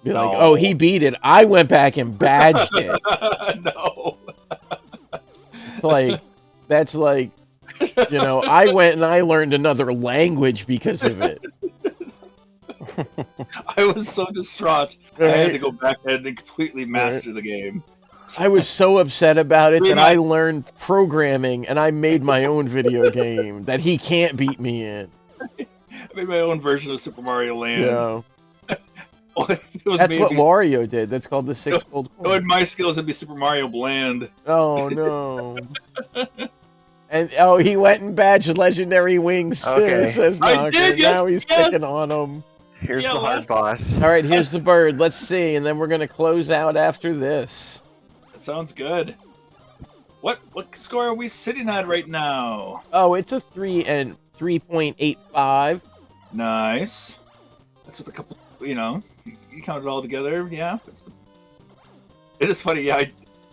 Be like, oh, he beat it. I went back and badged it. No. That's like, I went and I learned another language because of it. I was so distraught. Right. I had to go back and completely master the game. I was so upset about it that I learned programming and I made my own video game that he can't beat me in. I made my own version of Super Mario Land. Yeah. That's what Wario did. That's called the 6 gold coin. With my skills, it'd be Super Mario Bland. Oh, no. And, he went and badged Legendary Wings, too, says Knocker. I did, yes, now he's picking on him. Here's the hard boss. All right, here's the bird. Let's see, and then we're going to close out after this. That sounds good. What score are we sitting at right now? Oh, it's a 3.85. Nice. That's with a couple, you count it all together. Yeah. It is funny. Yeah,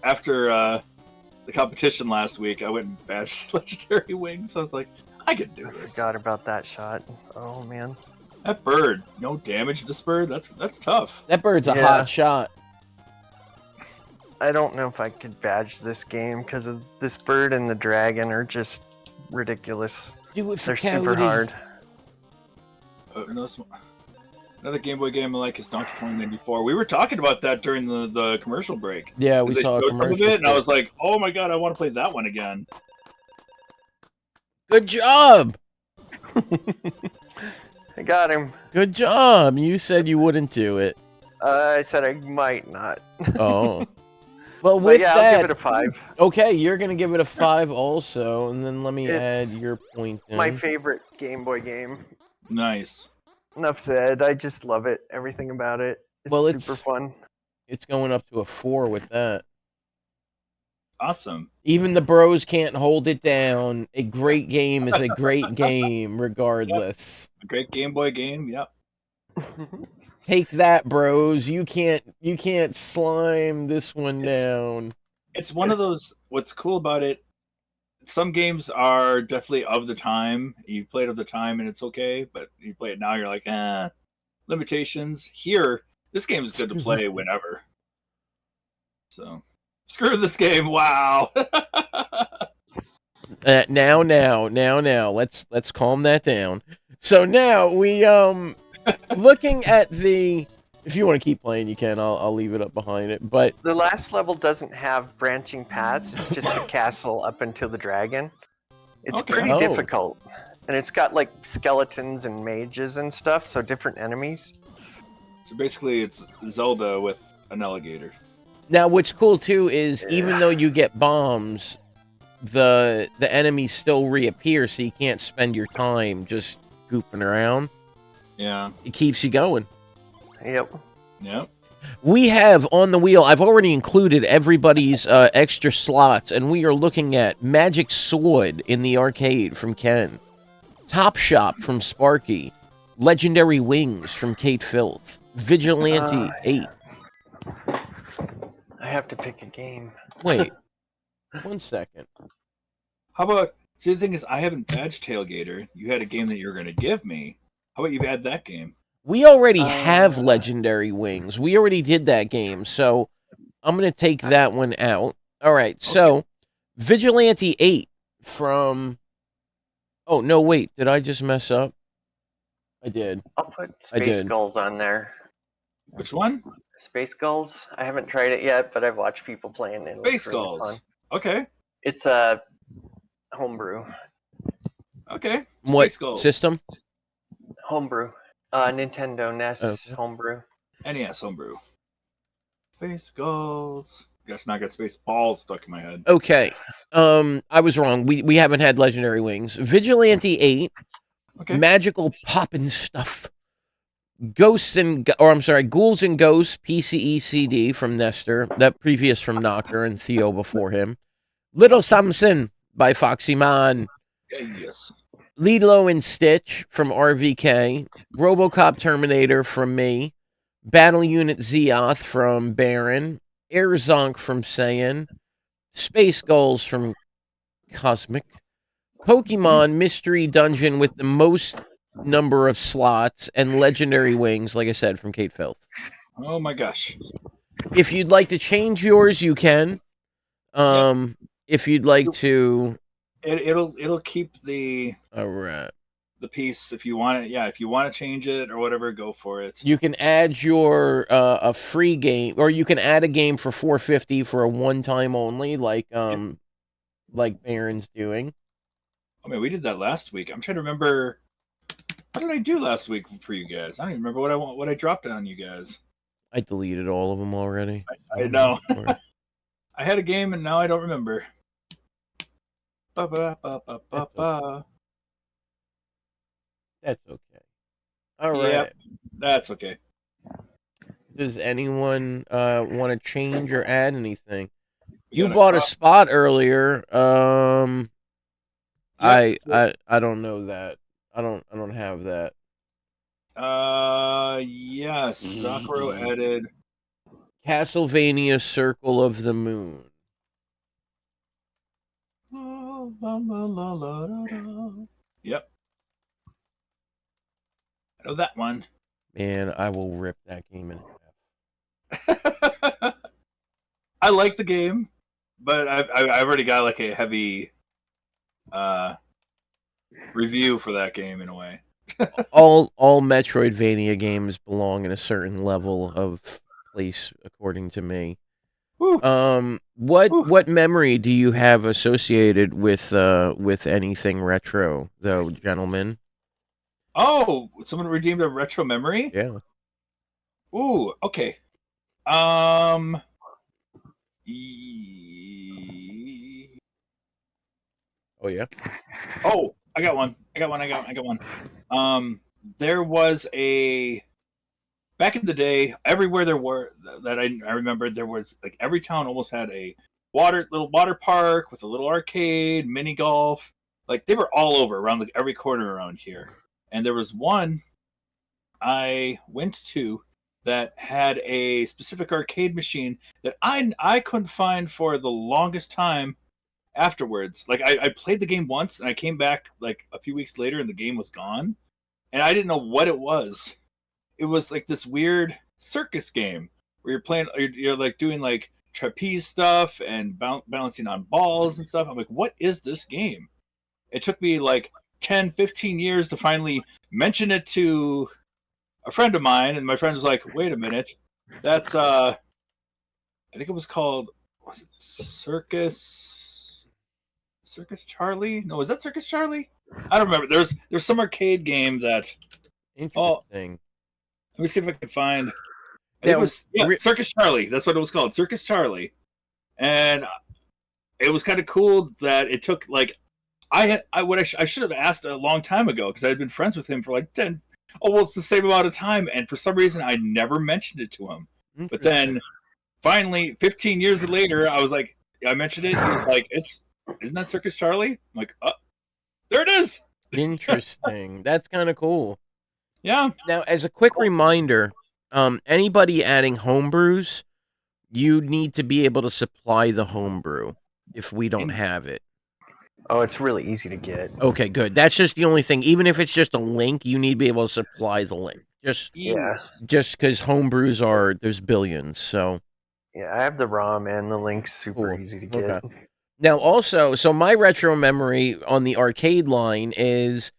after the competition last week, I went and bashed Legendary Wings. I was like, I can do this. Forgot about that shot. Oh, man. That bird, no damage to this bird. That's tough. That bird's a hot shot. I don't know if I could badge this game because of this bird and the dragon are just ridiculous. Do it for They're super hard. Another Game Boy game I like is Donkey Kong 94. We were talking about that during the commercial break. Yeah, we saw a commercial break. And I was like, oh my god, I want to play that one again. Good job! I got him. Good job. You said you wouldn't do it. I said I might not. Oh. Well, with that, I'll give it a 5. Okay, you're gonna give it a 5 also, and then let me add your point in. My favorite Game Boy game. Nice. Enough said. I just love it. Everything about it. It's super fun. It's going up to a 4 with that. Awesome. Even the bros can't hold it down. A great game is a great game, regardless. Yep. A great Game Boy game. Yep. Take that, bros. You can't slime this one down. It's one of those, what's cool about it, some games are definitely of the time. You play it of the time and it's okay, but you play it now, you're like, limitations. Here, this game is good to play whenever. So, screw this game. Wow. Now. Let's calm that down. So now we looking at the. If you want to keep playing, you can. I'll leave it up behind it. But the last level doesn't have branching paths. It's just a castle up until the dragon. It's pretty difficult, and it's got like skeletons and mages and stuff. So different enemies. So basically, it's Zelda with an alligator. Now, what's cool too is even though you get bombs, the enemies still reappear, so you can't spend your time just goofing around. Yeah, it keeps you going. Yep. Yep. We have on the wheel, I've already included everybody's extra slots, and we are looking at Magic Sword in the arcade from Ken, Top Shop from Sparky, Legendary Wings from Kate Filth, Vigilante 8. I have to pick a game. Wait, 1 second. How about, see, the thing is, I haven't badged Tail Gator. You had a game that you were going to give me. How about you add that game? We already have Legendary Wings. We already did that game, so I'm going to take that one out. All right, so Vigilante 8 from... Oh, no, wait. Did I just mess up? I did. I'll put Space Gulls on there. Which one? Space Gulls. I haven't tried it yet, but I've watched people playing it. Space Gulls. Really fun. Okay. It's a homebrew. Okay. What Space Gulls. system? Homebrew. Nintendo NES homebrew. NES homebrew. Space Gulls. Gosh, now I got Space Balls stuck in my head. Okay. I was wrong. We haven't had Legendary Wings. Vigilante 8. Okay. Magical Poppin' Stuff. Ghouls and Ghosts, PCE CD from Nestor. That previous from Knocker and Theo before him. Little Samson by Foxy Man. Yes. Lilo and Stitch from RVK. Robocop Terminator from me. Battle Unit Zeoth from Baron. Airzonk from Saiyan. Space Goals from Cosmic. Pokemon Mystery Dungeon with the most number of slots, and Legendary Wings, like I said, from Kate Filth. Oh my gosh. If you'd like to change yours, you can. If you'd like to... It'll keep the... All right. The piece, if you want it, if you want to change it or whatever, go for it. You can add your a free game, or you can add a game for $4.50 for a one-time only, like Baron's doing. I mean, we did that last week. I'm trying to remember, what did I do last week for you guys? I don't even remember what I dropped on you guys. I deleted all of them already. I know. I had a game and now I don't remember. That's okay. All right. Yep, that's okay. Does anyone want to change or add anything? You bought a spot earlier. I don't know that. I don't have that. Yes. Sakura added Castlevania Circle of the Moon. Yep. I know that one. Man, I will rip that game in half. I like the game, but I've already got like a heavy review for that game in a way. all Metroidvania games belong in a certain level of place, according to me. What memory do you have associated with anything retro, though, gentlemen? Oh, someone redeemed a retro memory? Yeah. Ooh, okay. Oh yeah. Oh, I got one. There was a back in the day. Everywhere there were that I remember, there was like every town almost had a little water park with a little arcade, mini golf. Like they were all over around every corner around here. And there was one I went to that had a specific arcade machine that I couldn't find for the longest time afterwards. Like I played the game once and I came back like a few weeks later and the game was gone. And I didn't know what it was. It was like this weird circus game where you're playing, you're like doing like trapeze stuff and balancing on balls and stuff. I'm like, what is this game? It took me like 10, 15 years to finally mention it to a friend of mine, and my friend was like, wait a minute, that's I think it was called, was it Circus Charlie? No, was that Circus Charlie? I don't remember. There's some arcade game that interesting. Let me see if I can find it was Circus Charlie. That's what it was called. Circus Charlie. And it was kind of cool that it took like I should have asked a long time ago because I had been friends with him for like 10 almost the same amount of time, and for some reason I never mentioned it to him. But then finally, 15 years later, I was like, I mentioned it. He's like, isn't that Circus Charlie? I'm like, there it is. Interesting. That's kind of cool. Yeah. Now, as a quick reminder, anybody adding homebrews, you need to be able to supply the homebrew if we don't have it. Oh, it's really easy to get. Okay, good. That's just the only thing. Even if it's just a link, you need to be able to supply the link. Just because homebrews there's billions, so. Yeah, I have the ROM and the link's super Cool. easy to get. Okay. Now, also, so my retro memory on the arcade line is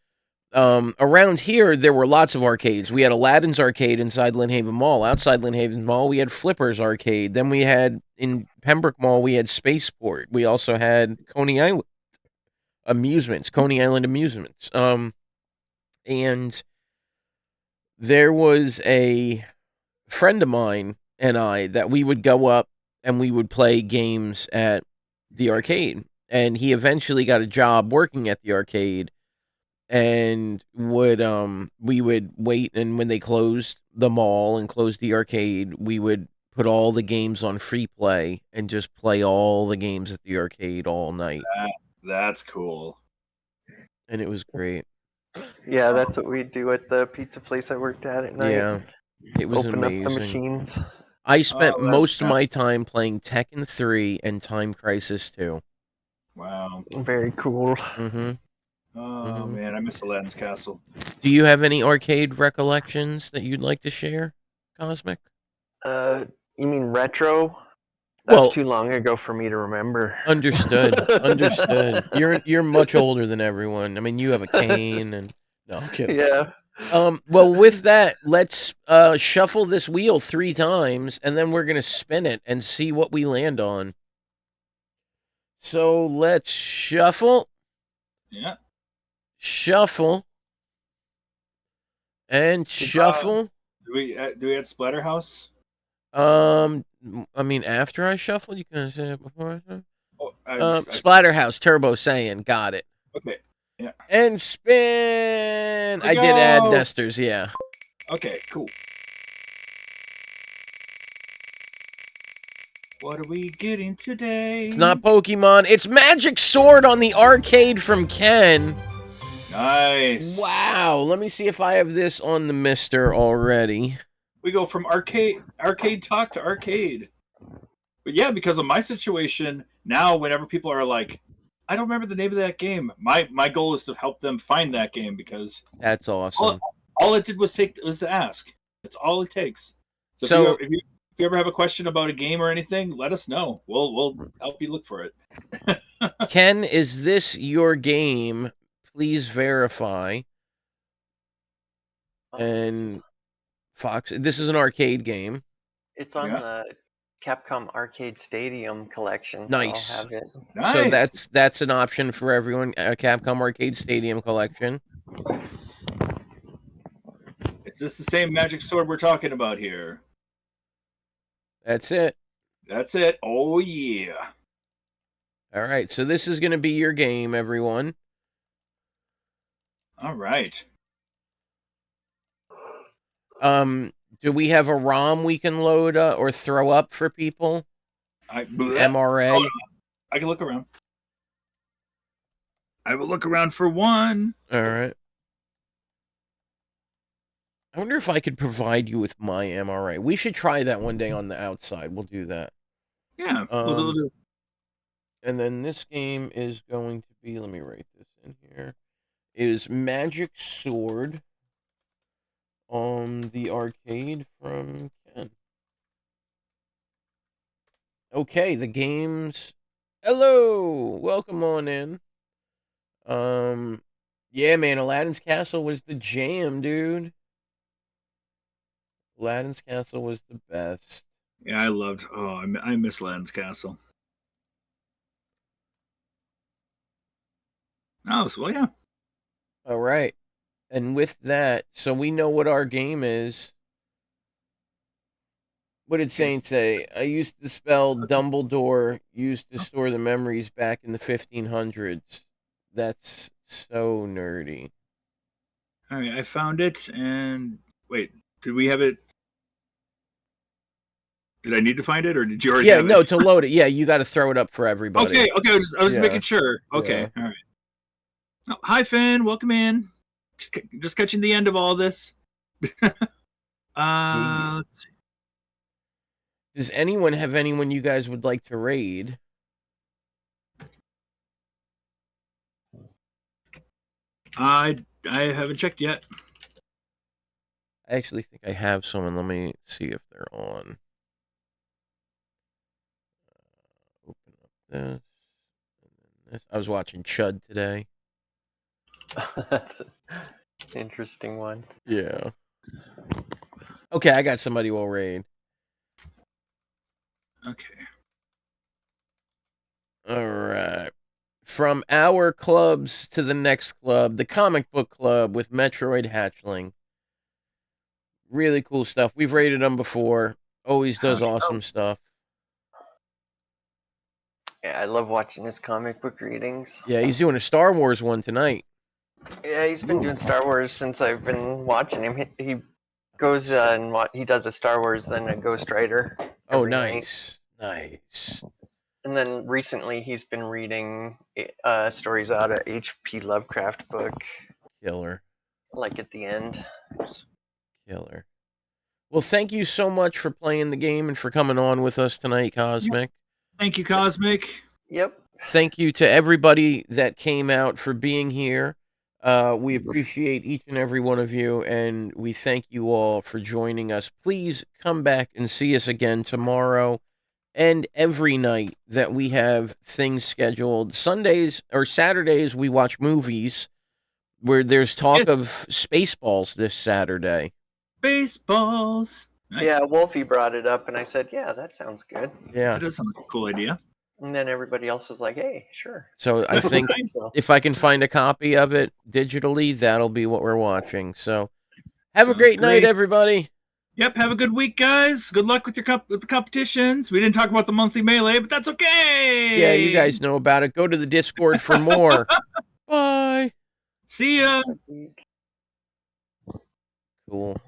around here, there were lots of arcades. We had Aladdin's Arcade inside Lynn Haven Mall. Outside Lynn Haven Mall, we had Flipper's Arcade. Then we had, in Pembroke Mall, we had Spaceport. We also had Coney Island Amusements. And there was a friend of mine and I that we would go up and we would play games at the arcade. And he eventually got a job working at the arcade and we would wait, and when they closed the mall and closed the arcade, we would put all the games on free play and just play all the games at the arcade all night. That's cool. And it was great. Yeah, that's what we do at the pizza place I worked at night. Yeah, it was Open amazing. up the machines. I spent most of my time playing Tekken 3 and Time Crisis 2. Wow. Very cool. Mm-hmm. Oh, man, I miss Aladdin's Castle. Do you have any arcade recollections that you'd like to share, Cosmic? You mean retro? That's too long ago for me to remember. Understood. You're much older than everyone. I mean, you have a cane and no, I'm kidding. Yeah. Well, with that, let's shuffle this wheel 3 times, and then we're gonna spin it and see what we land on. So let's shuffle. Yeah. Shuffle. And shuffle. Do we add Splatterhouse? I mean, after I shuffle, you can say it before I Oh, Splatterhouse Turbo Saiyan, got it. Okay. Yeah. And spin. I did add Nesters, yeah. Okay, cool. What are we getting today? It's not Pokemon. It's Magic Sword on the arcade from Ken. Nice. Wow. Let me see if I have this on the Mister already. We go from arcade talk to arcade. But yeah, because of my situation, now whenever people are like, I don't remember the name of that game, my goal is to help them find that game, because that's awesome. All it did was to ask. That's all it takes. So if you ever have a question about a game or anything, let us know. We'll help you look for it. Ken, is this your game? Please verify. And Fox, this is an arcade game. It's on the Capcom Arcade Stadium collection. Nice. So I'll have it. Nice. So that's an option for everyone. Capcom Arcade Stadium collection. Is this the same Magic Sword we're talking about here? That's it. That's it. Oh yeah. All right. So this is going to be your game, everyone. All right. Do we have a ROM we can load or throw up for people? MRA. I can look around. I will look around for one. All right. I wonder if I could provide you with my MRA. We should try that one day on the outside. We'll do that. Yeah. We'll do. And then this game is going to be, let me write this in here, is Magic Sword on the arcade from Ken. Okay, the games. Hello, welcome on in. Yeah, man, Aladdin's Castle was the jam, dude. Aladdin's Castle was the best. Yeah, I loved. Oh, I miss Aladdin's Castle. Oh, well, yeah. All right. And with that, so we know what our game is. What did Saint say? I used to spell Dumbledore, used to store the memories back in the 1500s. That's so nerdy. All right, I found it. And wait, did we have it? Did I need to find it, or did you already? Yeah, have no, it? to load it. Yeah, you got to throw it up for everybody. Okay. I was Yeah. making sure. Okay, Yeah. all right. Oh, hi, Finn. Welcome in. Just catching the end of all this. Let's see. Does anyone have anyone you guys would like to raid? I haven't checked yet. I actually think I have someone. Let me see if they're on. Open up this. And then this. I was watching Chud today. That's an interesting one. Yeah. Okay, I got somebody we'll raid. Okay. All right. From our clubs to the next club, the comic book club with Metroid Hatchling. Really cool stuff. We've rated him before. Always does awesome stuff. Yeah, I love watching his comic book readings. Yeah, he's doing a Star Wars one tonight. Yeah, he's been doing Star Wars since I've been watching him. He goes and he does a Star Wars, then a Ghost Rider. Oh, every nice. night. Nice. And then recently he's been reading stories out of H.P. Lovecraft book. Killer. Like at the end. Killer. Well, thank you so much for playing the game and for coming on with us tonight, Cosmic. Thank you, Cosmic. Yep. Thank you to everybody that came out for being here. We appreciate each and every one of you, and we thank you all for joining us. Please come back and see us again tomorrow and every night that we have things scheduled. Sundays or Saturdays, we watch movies where there's talk of Spaceballs this Saturday. Baseballs. Nice. Yeah, Wolfie brought it up, and I said, yeah, that sounds good. Yeah. That does sound like a cool idea. And then everybody else was like, hey, sure. So I think if I can find a copy of it digitally, that'll be what we're watching. So have a great night, everybody. Yep, have a good week, guys. Good luck with your with the competitions. We didn't talk about the monthly melee, but that's okay. Yeah, you guys know about it. Go to the Discord for more. Bye. See ya. Cool.